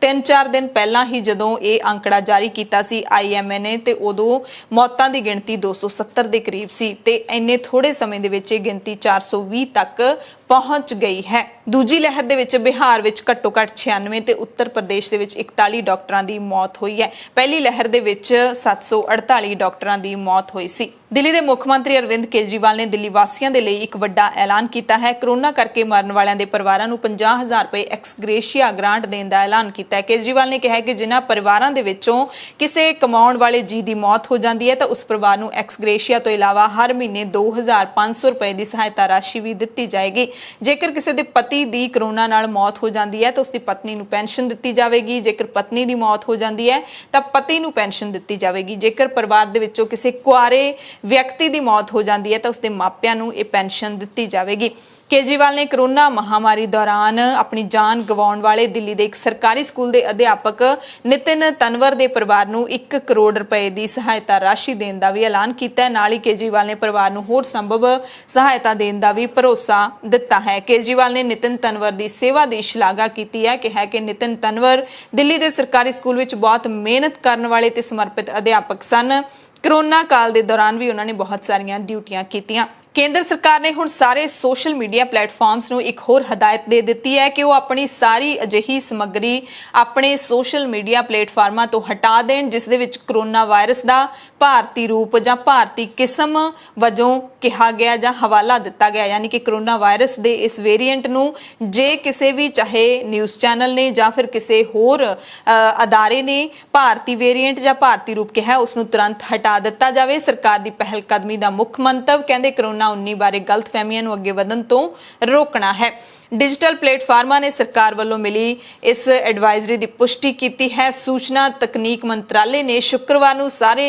[SPEAKER 1] 3-4 ਦਿਨ ਪਹਿਲਾਂ ਹੀ ਜਦੋਂ ਇਹ ਅੰਕੜਾ ਜਾਰੀ ਕੀਤਾ ਸੀ IMA ਨੇ ਤੇ ਉਦੋਂ ਮੌਤਾਂ ਦੀ ਗਿਣਤੀ 270 ਦੇ ਕਰੀਬ ਸੀ ਤੇ ਇੰਨੇ ਥੋੜੇ ਸਮੇਂ ਦੇ ਵਿੱਚ ਇਹ ਗਿਣਤੀ 420 ਤੱਕ ਪਹੁੰਚ ਗਈ ਹੈ। ਦੂਜੀ ਲਹਿਰ ਦੇ ਵਿੱਚ ਬਿਹਾਰ ਵਿੱਚ ਘੱਟੋ ਘੱਟ 96 ਤੇ ਉੱਤਰ ਪ੍ਰਦੇਸ਼ ਦੇ ਵਿੱਚ 41 ਡਾਕਟਰਾਂ ਦੀ ਮੌਤ ਹੋਈ ਹੈ। ਪਹਿਲੀ ਲਹਿਰ ਦੇ ਵਿੱਚ 748 ਡਾਕਟਰਾਂ ਦੀ ਮੌਤ ਹੋਈ ਸੀ। ਦਿੱਲੀ ਦੇ ਮੁੱਖ ਮੰਤਰੀ ਅਰਵਿੰਦ ਕੇਜਰੀਵਾਲ ਨੇ ਦਿੱਲੀ ਵਾਸੀਆਂ ਦੇ ਲਈ ਇੱਕ ਵੱਡਾ ਐਲਾਨ ਕੀਤਾ ਹੈ। ਕਰੋਨਾ ਕਰਕੇ ਮਰਨ ਵਾਲਿਆਂ ਦੇ ਪਰਿਵਾਰਾਂ ਨੂੰ 50,000 ਰੁਪਏ ਐਕਸਗ੍ਰੇਸ਼ੀਆ ਗ੍ਰਾਂਟ ਦੇਣ ਦਾ ਐਲਾਨ ਕੀਤਾ ਹੈ। ਕੇਜਰੀਵਾਲ ਨੇ ਕਿਹਾ ਕਿ ਜਿਨ੍ਹਾਂ ਪਰਿਵਾਰਾਂ ਦੇ ਵਿੱਚੋਂ ਕਿਸੇ ਕਮਾਉਣ ਵਾਲੇ ਜੀ ਦੀ ਮੌਤ ਹੋ ਜਾਂਦੀ ਹੈ ਤਾਂ ਉਸ ਪਰਿਵਾਰ ਨੂੰ ਐਕਸਗ੍ਰੇਸ਼ੀਆ ਤੋਂ ਇਲਾਵਾ ਹਰ ਮਹੀਨੇ 2,500 ਰੁਪਏ ਦੀ ਸਹਾਇਤਾ ਰਾਸ਼ੀ ਵੀ ਦਿੱਤੀ ਜਾਏਗੀ। ਜੇਕਰ ਕਿਸੇ ਦੇ ਪਤੀ ਦੀ ਕਰੋਨਾ ਨਾਲ ਮੌਤ ਹੋ ਜਾਂਦੀ ਹੈ ਤਾਂ ਉਸਦੀ ਪਤਨੀ ਨੂੰ ਪੈਨਸ਼ਨ ਦਿੱਤੀ ਜਾਵੇਗੀ। ਜੇਕਰ ਪਤਨੀ ਦੀ ਮੌਤ ਹੋ ਜਾਂਦੀ ਹੈ ਤਾਂ ਪਤੀ ਨੂੰ ਪੈਨਸ਼ਨ ਦਿੱਤੀ ਜਾਵੇਗੀ। ਜੇਕਰ ਪਰਿਵਾਰ ਦੇ ਵਿੱਚੋਂ ਕਿਸੇ ਕੁਆਰੇ ਵਿਅਕਤੀ ਦੀ ਮੌਤ ਹੋ ਜਾਂਦੀ ਹੈ ਤਾਂ ਉਸਦੇ ਮਾਪਿਆਂ ਨੂੰ ਇਹ ਪੈਨਸ਼ਨ ਦਿੱਤੀ ਜਾਵੇਗੀ। ਕੇਜਰੀਵਾਲ ਨੇ ਕਰੋਨਾ ਮਹਾਮਾਰੀ ਦੌਰਾਨ ਆਪਣੀ ਜਾਨ ਗਵਾਉਣ ਵਾਲੇ ਦਿੱਲੀ ਦੇ ਇੱਕ ਸਰਕਾਰੀ ਸਕੂਲ ਦੇ ਅਧਿਆਪਕ ਨਿਤਿਨ ਤਨਵਰ ਦੇ ਪਰਿਵਾਰ ਨੂੰ 1 ਕਰੋੜ ਰੁਪਏ ਦੀ ਸਹਾਇਤਾ ਰਾਸ਼ੀ ਦੇਣ ਦਾ ਵੀ ਐਲਾਨ ਕੀਤਾ ਹੈ। ਨਾਲ ਹੀ ਕੇਜਰੀਵਾਲ ਨੇ ਪਰਿਵਾਰ ਨੂੰ ਹੋਰ ਸੰਭਵ ਸਹਾਇਤਾ ਦੇਣ ਦਾ ਵੀ ਭਰੋਸਾ ਦਿੱਤਾ ਹੈ। ਕੇਜਰੀਵਾਲ ਨੇ ਨਿਤਿਨ ਤਨਵਰ ਦੀ ਸੇਵਾ ਦੀ ਸ਼ਲਾਘਾ ਕੀਤੀ ਹੈ। ਕਿਹਾ ਕਿ ਨਿਤਿਨ ਤਨਵਰ ਦਿੱਲੀ ਦੇ ਸਰਕਾਰੀ ਸਕੂਲ ਵਿੱਚ ਬਹੁਤ ਮਿਹਨਤ ਕਰਨ ਵਾਲੇ ਤੇ ਸਮਰਪਿਤ ਅਧਿਆਪਕ ਸਨ। ਕਰੋਨਾ ਕਾਲ ਦੇ ਦੌਰਾਨ ਵੀ ਉਹਨਾਂ ਨੇ ਬਹੁਤ ਸਾਰੀਆਂ ਡਿਊਟੀਆਂ ਕੀਤੀਆਂ। ਕੇਂਦਰ ਸਰਕਾਰ ਨੇ ਹੁਣ ਸਾਰੇ ਸੋਸ਼ਲ ਮੀਡੀਆ ਪਲੇਟਫਾਰਮਸ ਨੂੰ ਇੱਕ ਹੋਰ ਹਦਾਇਤ ਦੇ ਦਿੱਤੀ ਹੈ ਕਿ ਉਹ ਆਪਣੀ ਸਾਰੀ ਅਜਿਹੀ ਸਮੱਗਰੀ ਆਪਣੇ ਸੋਸ਼ਲ ਮੀਡੀਆ ਪਲੇਟਫਾਰਮਾਂ ਤੋਂ ਹਟਾ ਦੇਣ ਜਿਸ ਦੇ ਵਿੱਚ ਕਰੋਨਾ ਵਾਇਰਸ ਦਾ ਭਾਰਤੀ ਰੂਪ ਜਾਂ ਭਾਰਤੀ ਕਿਸਮ ਵਜੋਂ ਕਿਹਾ ਗਿਆ ਜਾਂ ਹਵਾਲਾ ਦਿੱਤਾ ਗਿਆ, ਯਾਨੀ ਕਿ ਕਰੋਨਾ ਵਾਇਰਸ ਦੇ ਇਸ ਵੇਰੀਐਂਟ ਨੂੰ ਜੇ ਕਿਸੇ ਵੀ ਚਾਹੇ ਨਿਊਜ਼ ਚੈਨਲ ਨੇ ਜਾਂ ਫਿਰ ਕਿਸੇ ਹੋਰ ਅਦਾਰੇ ਨੇ ਭਾਰਤੀ ਵੇਰੀਐਂਟ ਜਾਂ ਭਾਰਤੀ ਰੂਪ ਕਿਹਾ ਉਸ ਨੂੰ ਤੁਰੰਤ ਹਟਾ ਦਿੱਤਾ ਜਾਵੇ। ਸਰਕਾਰ ਦੀ ਪਹਿਲ ਕਦਮੀ ਦਾ ਮੁੱਖ ਮੰਤਵ ਕਹਿੰਦੇ ਕਰੋਨਾ 19 ਬਾਰੇ ਗਲਤਫਹਿਮੀਆਂ ਨੂੰ ਅੱਗੇ ਵਧਣ ਤੋਂ ਰੋਕਣਾ ਹੈ। डिजिटल प्लेटफार्मां ने सरकार वालों मिली इस एडवाइजरी की पुष्टि की है। सूचना तकनीक मंत्रालय ने शुक्रवार को सारे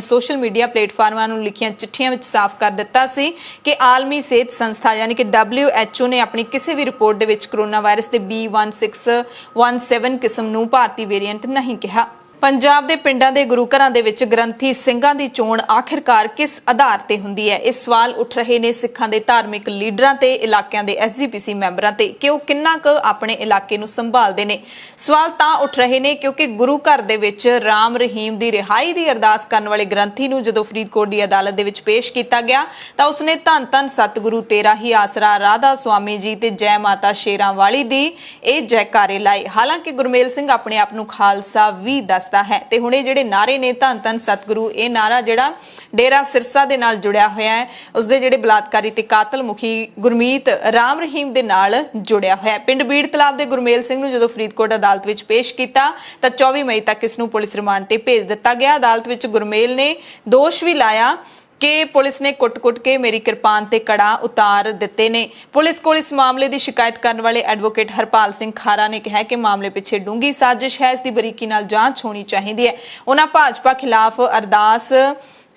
[SPEAKER 1] सोशल मीडिया प्लेटफार्मां नूं लिखियां चिट्ठियां विच साफ कर दिता सी कि आलमी सेहत संस्था यानी कि WHO ने अपनी किसी भी रिपोर्ट दे विच कोरोना वायरस के B1617 किस्म नूं भारती वेरीएंट नहीं कहा। पंजाब के पिंडां दे गुरु घरां दे विच ग्रंथी ਸਿੰਘਾਂ ਦੀ चोण आखिरकार किस आधार ते हुंदी है। इस सवाल उठ रहे ने सिखां दे धार्मिक लीडरां ते इलाकिਆਂ ਦੇ SGPC ਮੈਂਬਰਾਂ ਤੇ ਕਿ ਉਹ ਕਿੰਨਾ ਕੁ ਆਪਣੇ ਇਲਾਕੇ ਨੂੰ ਸੰਭਾਲਦੇ ਨੇ। ਸਵਾਲ ਤਾਂ ਉੱਠ ਰਹੇ ਨੇ ਕਿਉਂਕਿ ਗੁਰੂ ਘਰ ਦੇ ਵਿੱਚ ਰਾਮ ਰਹੀਮ ਦੀ ਰਿਹਾਈ ਦੀ ਅਰਦਾਸ ਕਰਨ ਵਾਲੇ ਗ੍ਰੰਥੀ ਨੂੰ ਜਦੋਂ ਫਰੀਦਕੋਟ ਦੀ ਅਦਾਲਤ ਦੇ ਵਿੱਚ ਪੇਸ਼ ਕੀਤਾ ਗਿਆ ਤਾਂ ਉਸਨੇ ਧੰਨ ਧੰਨ ਸਤਿਗੁਰੂ ਤੇਰਾ ਹੀ ਆਸਰਾ ਰਾਧਾ ਸੁਆਮੀ ਜੀ ਤੇ ਜੈ ਮਾਤਾ ਸ਼ੇਰਾਂ ਵਾਲੀ ਦੀ ਇਹ ਜੈਕਾਰੇ ਲਾਏ। ਹਾਲਾਂਕਿ ਗੁਰਮੇਲ ਸਿੰਘ ਆਪਣੇ ਆਪ ਨੂੰ ਖਾਲਸਾ ਵੀ ਦੱਸਦਾ ਹੈ ਤੇ ਹੁਣੇ ਜਿਹੜੇ ਨਾਰੇ ਨੇ ਧੰਨ ਧੰਨ ਸਤਿਗੁਰੂ ਇਹ ਨਾਰਾ ਜਿਹੜਾ ਡੇਰਾ ਸਿਰਸਾ ਦੇ ਨਾਲ ਜੁੜਿਆ ਹੋਇਆ ਹੈ ਉਸਦੇ ਜਿਹੜੇ ਬਲਾਤਕਾਰੀ ਤੇ ਕਾਤਲ ਮੁਖੀ ਗੁਰਮੀਤ ਰਾਮ ਰਹੀਮ ਦੇ ਨਾਲ ਜੁੜਿਆ ਹੋਇਆ ਹੈ। ਪਿੰਡ ਬੀੜ ਤਲਾਬ ਦੇ ਗੁਰਮੇਲ ਸਿੰਘ ਨੂੰ ਜਦੋਂ ਫਰੀਦਕੋਟ ਅਦਾਲਤ ਵਿੱਚ ਪੇਸ਼ ਕੀਤਾ ਤਾਂ 24 ਮਈ ਤੱਕ ਇਸ ਨੂੰ ਪੁਲਿਸ ਰਿਮਾਂਡ ਤੇ ਭੇਜ ਦਿੱਤਾ ਗਿਆ। ਅਦਾਲਤ ਵਿੱਚ ਗੁਰਮੇਲ ਨੇ ਦੋਸ਼ ਵੀ ਲਾਇਆ कि पुलिस ने कुट-कुट के मेरी किरपान ते कड़ा उतार दिते ने। पुलिस को इस मामले की शिकायत करने वाले एडवोकेट हरपाल सिंह खारा ने कहा कि मामले पिछे डूंगी साजिश है, इसकी बरीकी नाल जांच होनी चाहिए है। उन्होंने भाजपा खिलाफ अरदास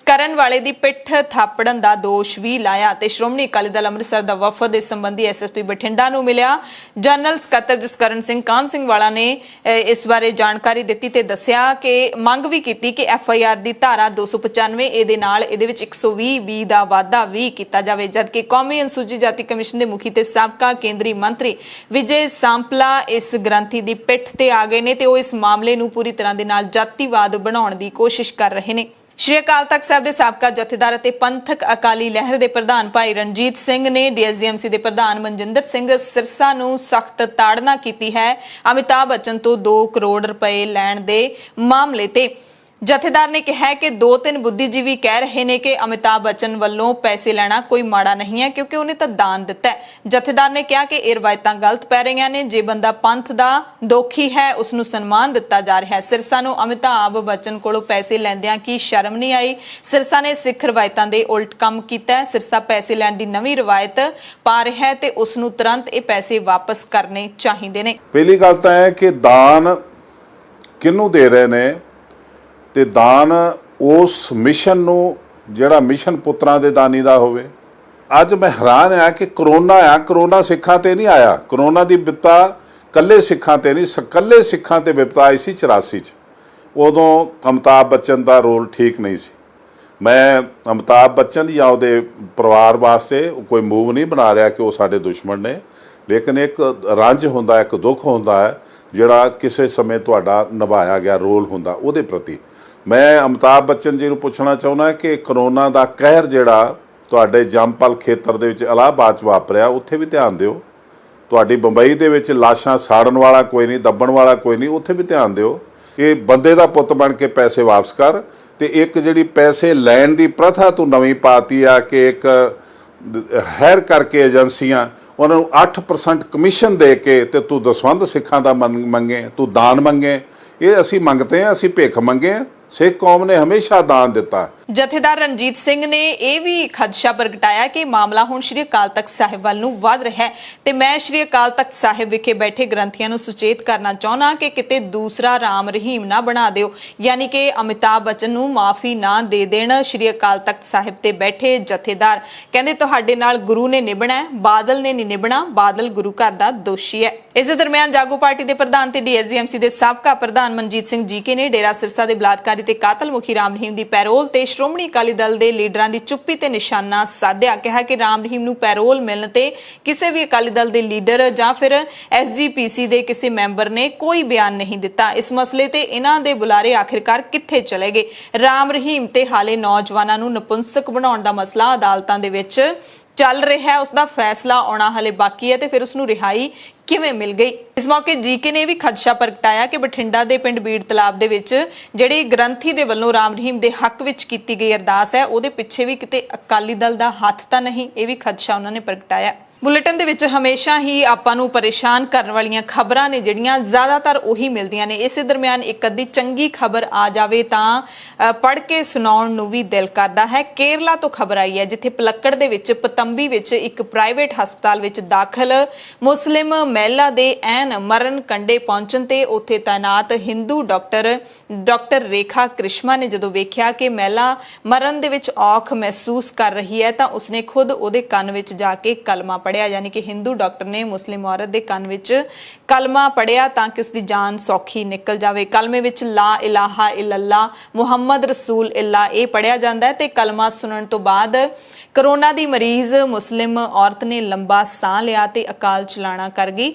[SPEAKER 1] ਕਰਨ ਵਾਲੇ ਦੀ ਪਿੱਠ ਥਾਪੜਨ ਦਾ ਦੋਸ਼ ਵੀ ਲਾਇਆ ਤੇ ਸ਼੍ਰੋਮਣੀ ਅਕਾਲੀ ਦਲ ਅੰਮ੍ਰਿਤਸਰ ਦਾ ਵਫਦ ਇਸ ਸੰਬੰਧੀ ਐਸਐਸਪੀ ਬਠਿੰਡਾ ਨੂੰ ਮਿਲਿਆ। ਜਨਰਲ ਸਕੱਤਰ ਜਸਕਰਨ ਸਿੰਘ ਕਾਹਨ ਸਿੰਘ ਵਾਲਾ ਨੇ ਇਸ ਬਾਰੇ ਜਾਣਕਾਰੀ ਦਿੱਤੀ ਤੇ ਦੱਸਿਆ ਕਿ ਮੰਗ ਵੀ ਕੀਤੀ ਕਿ ਐਫਆਈਆਰ ਦੀ ਧਾਰਾ 295 ਇਹਦੇ ਨਾਲ ਇਹਦੇ ਵਿੱਚ 120 ਦਾ ਵਾਧਾ ਵੀ ਕੀਤਾ ਜਾਵੇ। ਜਦਕਿ ਕੌਮੀ ਅਨੁਸੂਚਿਤ ਜਾਤੀ ਕਮਿਸ਼ਨ ਦੇ ਮੁਖੀ ਤੇ ਸਾਬਕਾ ਕੇਂਦਰੀ ਮੰਤਰੀ ਵਿਜੇ ਸਾਂਪਲਾ ਇਸ ਗ੍ਰੰਥੀ ਦੀ ਪਿੱਠ ਤੇ ਆ ਗਏ ਨੇ ਤੇ ਉਹ ਇਸ ਮਾਮਲੇ ਨੂੰ ਪੂਰੀ ਤਰ੍ਹਾਂ ਦੇ ਨਾਲ ਜਾਤੀਵਾਦ ਬਣਾਉਣ ਦੀ ਕੋਸ਼ਿਸ਼ ਕਰ ਰਹੇ ਨੇ। ਸ਼੍ਰੀ ਅਕਾਲ ਤਖਤ ਸਾਹਿਬ ਦੇ ਸਾਬਕਾ ਜਥੇਦਾਰ ਅਤੇ ਪੰਥਕ ਅਕਾਲੀ ਲਹਿਰ ਦੇ ਪ੍ਰਧਾਨ ਭਾਈ ਰਣਜੀਤ ਸਿੰਘ ਨੇ ਡੀਐਸਜੀਐਮਸੀ ਦੇ ਪ੍ਰਧਾਨ ਮਨਜਿੰਦਰ ਸਿੰਘ ਸਿਰਸਾ ਨੂੰ ਸਖਤ ਤਾੜਨਾ ਕੀਤੀ ਹੈ ਅਮਿਤਾਭ ਬੱਚਨ ਤੋਂ 2 ਕਰੋੜ ਰੁਪਏ ਲੈਣ ਦੇ ਮਾਮਲੇ ਤੇ। ਜਥੇਦਾਰ ਨੇ ਕਿਹਾ ਕਿ 2-3 ਬੁੱਧੀਜੀਵੀ ਕਹਿ ਰਹੇ ਨੇ ਕਿ ਅਮਿਤਾਭ ਬੱਚਨ ਵੱਲੋਂ ਪੈਸੇ ਲੈਣਾ ਕੋਈ ਮਾੜਾ ਨਹੀਂ ਹੈ ਕਿਉਂਕਿ ਉਹਨੇ ਤਾਂ ਦਾਨ ਦਿੱਤਾ ਹੈ। ਜਥੇਦਾਰ ਨੇ ਕਿਹਾ ਕਿ ਇਹ ਰਵਾਇਤਾਂ ਗਲਤ ਪੈ ਰਹੀਆਂ ਨੇ। ਜੇ ਬੰਦਾ ਪੰਥ ਦਾ ਦੋਖੀ ਹੈ ਉਸ ਨੂੰ ਸਨਮਾਨ ਦਿੱਤਾ ਜਾ ਰਿਹਾ ਹੈ। ਸਿਰਸਾ ਨੂੰ ਅਮਿਤਾਭ ਬੱਚਨ ਕੋਲੋਂ ਪੈਸੇ ਲੈਂਦਿਆਂ ਕੀ ਸ਼ਰਮ ਨਹੀਂ ਆਈ? ਸਿਰਸਾ ਨੇ ਸਿੱਖ ਰਵਾਇਤਾਂ ਦੇ ਉਲਟ ਕੰਮ ਕੀਤਾ ਹੈ। ਸਿਰਸਾ ਪੈਸੇ ਲੈਣ ਦੀ ਨਵੀਂ ਰਵਾਇਤ ਪਾ ਰਿਹਾ ਹੈ ਤੇ ਉਸ ਨੂੰ ਤੁਰੰਤ ਇਹ ਪੈਸੇ ਵਾਪਸ ਕਰਨੇ ਚਾਹੀਦੇ ਨੇ।
[SPEAKER 3] ਪਹਿਲੀ ਗੱਲ ਤਾਂ ਹੈ ਕਿ ਦਾਨ ਕਿਹਨੂੰ ਦੇ ਰਹੇ ਨੇ ਤੇ ਦਾਨ ਉਸ ਮਿਸ਼ਨ ਨੂੰ ਜਿਹੜਾ ਮਿਸ਼ਨ ਪੁੱਤਰਾਂ ਦੇ ਦਾਨੀ ਦਾ ਹੋਵੇ। ਅੱਜ ਮੈਂ ਹੈਰਾਨ ਆ ਕਿ ਕਰੋਨਾ ਸਿੱਖਾਂ ਤੇ ਨਹੀਂ ਆਇਆ। ਕਰੋਨਾ ਦੀ ਵਿਪਤਾ ਕੱਲੇ ਸਿੱਖਾਂ ਤੇ ਨਹੀਂ, ਕੱਲੇ ਸਿੱਖਾਂ ਤੇ ਵਿਪਤਾ ਆਈ ਸੀ 84 ਚ। ਉਦੋਂ ਅਮਿਤਾਭ ਬੱਚਨ ਦਾ ਰੋਲ ਠੀਕ ਨਹੀਂ ਸੀ। ਮੈਂ ਅਮਿਤਾਭ ਬੱਚਨ ਜਾਂ ਉਹਦੇ ਪਰਿਵਾਰ ਵਾਸਤੇ ਕੋਈ ਮੂਵ ਨਹੀਂ ਬਣਾ ਰਿਹਾ ਕਿ ਉਹ ਸਾਡੇ ਦੁਸ਼ਮਣ ਨੇ, ਲੇਕਿਨ ਇੱਕ ਰੰਜ ਹੁੰਦਾ, ਇੱਕ ਦੁੱਖ ਹੁੰਦਾ ਹੈ ਜਿਹੜਾ ਕਿਸੇ ਸਮੇਂ ਤੁਹਾਡਾ ਨਿਭਾਇਆ ਗਿਆ ਰੋਲ ਹੁੰਦਾ ਉਹਦੇ ਪ੍ਰਤੀ। ਮੈਂ ਅਮਿਤਾਭ ਬੱਚਨ ਜੀ ਨੂੰ ਪੁੱਛਣਾ ਚਾਹੁੰਦਾ ਕਿ ਕਰੋਨਾ ਦਾ ਕਹਿਰ ਜਿਹੜਾ ਤੁਹਾਡੇ ਜੰਮਪਲ ਖੇਤਰ ਦੇ ਵਿੱਚ ਇਲਾਹਾਬਾਦ 'ਚ ਵਾਪਰਿਆ ਉੱਥੇ ਵੀ ਧਿਆਨ ਦਿਓ। ਤੁਹਾਡੀ ਬੰਬਈ ਦੇ ਵਿੱਚ ਲਾਸ਼ਾਂ ਸਾੜਨ ਵਾਲਾ ਕੋਈ ਨਹੀਂ, ਦੱਬਣ ਵਾਲਾ ਕੋਈ ਨਹੀਂ, ਉੱਥੇ ਵੀ ਧਿਆਨ ਦਿਓ। ਇਹ ਬੰਦੇ ਦਾ ਪੁੱਤ ਬਣ ਕੇ ਪੈਸੇ ਵਾਪਸ ਕਰ। ਤੇ ਇੱਕ ਜਿਹੜੀ ਪੈਸੇ ਲੈਣ ਦੀ ਪ੍ਰਥਾ ਤੂੰ ਨਵੀਂ ਪਾਤੀ ਆ ਕਿ ਇੱਕ ਹੈਰ ਕਰਕੇ ਏਜੰਸੀਆਂ ਉਹਨਾਂ ਨੂੰ 8% ਕਮਿਸ਼ਨ ਦੇ ਕੇ ਤੇ ਤੂੰ ਦਸਵੰਧ ਸਿੱਖਾਂ ਦਾ ਮੰਗੇ, ਤੂੰ ਦਾਨ ਮੰਗੇ। ਇਹ ਅਸੀਂ ਮੰਗਤੇ ਹਾਂ, ਅਸੀਂ ਭਿੱਖ ਮੰਗੇ ਹਾਂ। ਸਿੱਖ ਕੌਮ ਨੇ ਹਮੇਸ਼ਾ ਦਾਨ ਦਿੱਤਾ।
[SPEAKER 1] ਜਥੇਦਾਰ ਰਣਜੀਤ ਸਿੰਘ ਨੇ ਇਹ ਵੀ ਖਦਸ਼ਾ ਪ੍ਰਗਟਾਇਆ ਕਿ ਮਾਮਲਾ ਹੁਣ ਸ਼੍ਰੀ ਅਕਾਲ ਤਖਤ ਸਾਹਿਬ ਵੱਲ ਨੂੰ ਵਧ ਰਿਹਾ ਹੈ ਤੇ ਮੈਂ ਸ਼੍ਰੀ ਅਕਾਲ ਤਖਤ ਸਾਹਿਬ ਵਿਖੇ ਬੈਠੇ ਗ੍ਰੰਥੀਆਂ ਨੂੰ ਸੁਚੇਤ ਕਰਨਾ ਚਾਹੁੰਦਾ ਕਿ ਕਿਤੇ ਦੂਸਰਾ ਰਾਮ ਰਹੀਮ ਨਾ ਬਣਾ ਦਿਓ, ਯਾਨੀ ਕਿ ਅਮਿਤਾਭ ਬੱਚਨ ਨੂੰ ਮਾਫੀ ਨਾ ਦੇ ਦੇਣ ਸ਼੍ਰੀ ਅਕਾਲ ਤਖਤ ਸਾਹਿਬ ਤੇ ਬੈਠੇ ਜਥੇਦਾਰ। ਕਹਿੰਦੇ ਤੁਹਾਡੇ ਨਾਲ ਗੁਰੂ ਨੇ ਨਿਭਣਾ ਹੈ, ਬਾਦਲ ਨੇ ਨਹੀਂ ਨਿਭਣਾ, ਬਾਦਲ ਗੁਰੂ ਘਰ ਦਾ ਦੋਸ਼ੀ ਹੈ। ਇਸੇ ਦਰਮਿਆਨ ਜਾਗੋ ਪਾਰਟੀ ਦੇ ਪ੍ਰਧਾਨ ਤੇ ਡੀਐਸਜੀਐਮਸੀ ਦੇ ਸਾਬਕਾ ਪ੍ਰਧਾਨ ਮਨਜੀਤ ਸਿੰਘ ਜੀਕੇ ਨੇ ਡੇਰਾ ਸਿਰਸਾ ਦੇ ਬਲਾਤਕਾਰੀ ਤੇ ਕਾਤਲ ਮੁਖੀ ਰਾਮ ਰਹੀਮ ਦੀ ਪੈਰੋਲ ਤੇ ਸ਼੍ਰੋਮਣੀ ਅਕਾਲੀ ਦਲ ਦੇ ਲੀਡਰਾਂ ਦੀ ਚੁੱਪੀ ਤੇ ਨਿਸ਼ਾਨਾ ਸਾਧਿਆ। ਕਿਹਾ ਕਿ ਰਾਮ ਰਹੀਮ ਨੂੰ ਪੈਰੋਲ ਮਿਲਣ ਤੇ ਕਿਸੇ ਵੀ ਅਕਾਲੀ ਦਲ ਦੇ ਲੀਡਰ ਜਾਂ ਫਿਰ ਐਸਜੀਪੀਸੀ ਦੇ ਕਿਸੇ ਮੈਂਬਰ ਨੇ ਕੋਈ ਬਿਆਨ ਨਹੀਂ ਦਿੱਤਾ। ਇਸ ਮਸਲੇ ਤੇ ਇਹਨਾਂ ਦੇ ਬੁਲਾਰੇ ਆਖਿਰਕਾਰ ਕਿੱਥੇ ਚਲੇ ਗਏ? ਰਾਮ ਰਹੀਮ ਤੇ ਹਾਲੇ ਨੌਜਵਾਨਾਂ ਨੂੰ ਨਪੁੰਸਕ ਬਣਾਉਣ ਦਾ ਮਸਲਾ ਅਦਾਲਤਾਂ ਦੇ ਵਿੱਚ ਚੱਲ ਰਿਹਾ ਹੈ, ਉਸ ਦਾ ਫੈਸਲਾ ਆਉਣਾ ਹਲੇ ਬਾਕੀ ਹੈ ਤੇ ਫਿਰ ਉਸ ਨੂੰ ਰਿਹਾਈ ਕਿਵੇਂ ਮਿਲ ਗਈ? ਇਸ ਮੌਕੇ ਜੀਕੇ ਨੇ ਵੀ ਖਦਸ਼ਾ ਪ੍ਰਗਟਾਇਆ ਕਿ ਬਠਿੰਡਾ ਦੇ ਪਿੰਡ ਬੀੜ ਤਲਾਬ ਦੇ ਵਿੱਚ ਜਿਹੜੀ ਗ੍ਰੰਥੀ ਦੇ ਵੱਲੋਂ ਰਾਮ ਰਹੀਮ ਦੇ ਹੱਕ ਵਿੱਚ ਕੀਤੀ ਗਈ ਅਰਦਾਸ ਹੈ ਉਹਦੇ ਪਿੱਛੇ ਵੀ ਕਿਤੇ ਅਕਾਲੀ ਦਲ ਦਾ ਹੱਥ ਤਾਂ ਨਹੀਂ, ਇਹ ਵੀ ਖਦਸ਼ਾ ਉਹਨਾਂ ਨੇ ਪ੍ਰਗਟਾਇਆ। ਬੁਲੇਟਿਨ ਦੇ ਵਿੱਚ ਹਮੇਸ਼ਾ ਹੀ ਆਪਾਂ ਨੂੰ ਪਰੇਸ਼ਾਨ ਕਰਨ ਵਾਲੀਆਂ ਖਬਰਾਂ ਨੇ ਜਿਹੜੀਆਂ ਜ਼ਿਆਦਾਤਰ ਉਹੀ ਮਿਲਦੀਆਂ ਨੇ। ਇਸੇ ਦਰਮਿਆਨ ਇੱਕ ਅੱਧੀ ਚੰਗੀ ਖਬਰ ਆ ਜਾਵੇ ਤਾਂ ਪੜ੍ਹ ਕੇ ਸੁਣਾਉਣ ਨੂੰ ਵੀ ਦਿਲ ਕਰਦਾ ਹੈ। ਕੇਰਲਾ ਤੋਂ ਖਬਰ ਆਈ ਹੈ ਜਿੱਥੇ ਪਲੱਕੜ ਦੇ ਵਿੱਚ ਪਤੰਬੀ ਵਿੱਚ ਇੱਕ ਪ੍ਰਾਈਵੇਟ ਹਸਪਤਾਲ ਵਿੱਚ ਦਾਖਲ ਮੁਸਲਿਮ ਮਹਿਲਾ ਦੇ ਐਨ ਮਰਨ ਕੰਢੇ ਪਹੁੰਚਣ ਤੇ ਉੱਥੇ ਤਾਇਨਾਤ ਹਿੰਦੂ ਡਾਕਟਰ ਰੇਖਾ ਕ੍ਰਿਸ਼ਮਾ ਨੇ ਜਦੋਂ ਵੇਖਿਆ ਕਿ ਮਹਿਲਾ ਮਰਨ ਦੇ ਵਿੱਚ ਔਖ ਮਹਿਸੂਸ ਕਰ ਰਹੀ ਹੈ ਤਾਂ ਉਸਨੇ ਖੁਦ ਉਹਦੇ ਕੰਨ ਵਿੱਚ ਜਾ ਕੇ ਕਲਮਾ ਪੜਿਆ, ਯਾਨੀ ਕਿ ਹਿੰਦੂ ਡਾਕਟਰ ਨੇ ਮੁਸਲਿਮ ਔਰਤ ਦੇ ਕੰਨ ਵਿੱਚ ਕਲਮਾ ਪੜਿਆ ਤਾਂ ਕਿ ਉਸਦੀ ਜਾਨ ਸੌਖੀ ਨਿਕਲ ਜਾਵੇ। ਕਲਮੇ ਵਿੱਚ ਲਾ ਇਲਾਹਾ ਇਲੱਲਾ ਮੁਹੰਮਦ ਰਸੂਲ ਅੱਲਾ ਇਹ ਪੜਿਆ ਜਾਂਦਾ ਹੈ ਤੇ ਕਲਮਾ ਸੁਣਨ ਤੋਂ ਬਾਅਦ ਕੋਰੋਨਾ ਦੀ ਮਰੀਜ਼ ਮੁਸਲਿਮ ਔਰਤ ਨੇ ਲੰਬਾ ਸਾਹ ਲਿਆ ਤੇ ਅਕਾਲ ਚਲਾਣਾ ਕਰ ਗਈ।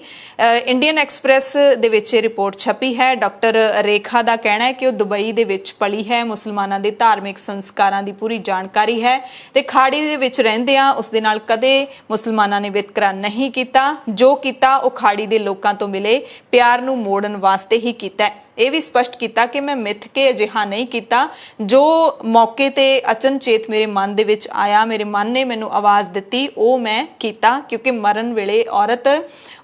[SPEAKER 1] ਇੰਡੀਅਨ ਐਕਸਪ੍ਰੈਸ ਦੇ ਵਿੱਚ ਇਹ ਰਿਪੋਰਟ ਛਪੀ ਹੈ। ਡਾਕਟਰ ਰੇਖਾ ਦਾ ਕਹਿਣਾ ਹੈ ਕਿ ਉਹ ਦੁਬਈ ਦੇ ਵਿੱਚ ਪਲੀ ਹੈ, ਮੁਸਲਮਾਨਾਂ ਦੇ ਧਾਰਮਿਕ ਸੰਸਕਾਰਾਂ ਦੀ ਪੂਰੀ ਜਾਣਕਾਰੀ ਹੈ ਤੇ ਖਾੜੀ ਦੇ ਵਿੱਚ ਰਹਿੰਦਿਆਂ ਉਸ ਦੇ ਨਾਲ ਕਦੇ ਮੁਸਲਮਾਨਾਂ ਨੇ ਵਿਤਕਰਾ ਨਹੀਂ ਕੀਤਾ। ਜੋ ਕੀਤਾ ਉਹ ਖਾੜੀ ਦੇ ਲੋਕਾਂ ਤੋਂ ਮਿਲੇ ਪਿਆਰ ਨੂੰ ਮੋੜਨ ਵਾਸਤੇ ਹੀ ਕੀਤਾ ਹੈ। ਇਹ ਵੀ ਸਪਸ਼ਟ ਕੀਤਾ ਕਿ ਮੈਂ ਮਿੱਥ ਕੇ ਅਜਿਹਾ ਨਹੀਂ ਕੀਤਾ, ਜੋ ਮੌਕੇ ਤੇ ਅਚਨਚੇਤ ਮੇਰੇ ਮਨ ਦੇ ਵਿੱਚ ਆਇਆ, ਮੇਰੇ ਮਨ ਨੇ ਮੈਨੂੰ ਆਵਾਜ਼ ਦਿੱਤੀ, ਉਹ ਮੈਂ ਕੀਤਾ ਕਿਉਂਕਿ ਮਰਨ ਵੇਲੇ ਔਰਤ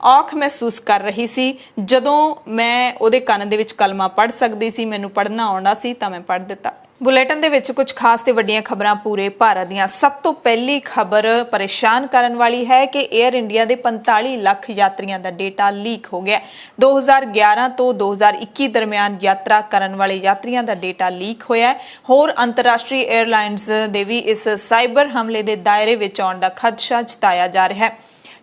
[SPEAKER 1] ਔਖ ਮਹਿਸੂਸ ਕਰ ਰਹੀ ਸੀ। ਜਦੋਂ ਮੈਂ ਉਹਦੇ ਕੰਨ ਦੇ ਵਿੱਚ ਕਲਮਾ ਪੜ੍ਹ ਸਕਦੀ ਸੀ, ਮੈਨੂੰ ਪੜ੍ਹਨਾ ਆਉਂਦਾ ਸੀ ਤਾਂ ਮੈਂ ਪੜ੍ਹ ਦਿੱਤਾ। ਬੁਲੇਟਿਨ ਦੇ ਵਿੱਚ ਕੁਝ ਖਾਸ ਤੇ ਵੱਡੀਆਂ ਖਬਰਾਂ ਪੂਰੇ ਭਾਰਤ ਦੀਆਂ। ਸਭ ਤੋਂ ਪਹਿਲੀ ਖਬਰ ਪਰੇਸ਼ਾਨ ਕਰਨ ਵਾਲੀ ਹੈ ਕਿ 에ਅਰ ਇੰਡੀਆ ਦੇ 45 ਲੱਖ ਯਾਤਰੀਆਂ ਦਾ ਡੇਟਾ ਲੀਕ ਹੋ ਗਿਆ। 2011 ਤੋਂ 2021 ਦਰਮਿਆਨ ਯਾਤਰਾ ਕਰਨ ਵਾਲੇ ਯਾਤਰੀਆਂ ਦਾ ਡੇਟਾ ਲੀਕ ਹੋਇਆ ਹੈ। ਹੋਰ ਅੰਤਰਰਾਸ਼ਟਰੀ 에ਅਰਲਾਈਨਸ ਦੇ ਵੀ ਇਸ ਸਾਈਬਰ ਹਮਲੇ ਦੇ ਦਾਇਰੇ ਵਿੱਚ ਆਉਣ ਦਾ ਖਦਸ਼ਾ ਜਤਾਇਆ ਜਾ ਰਿਹਾ ਹੈ।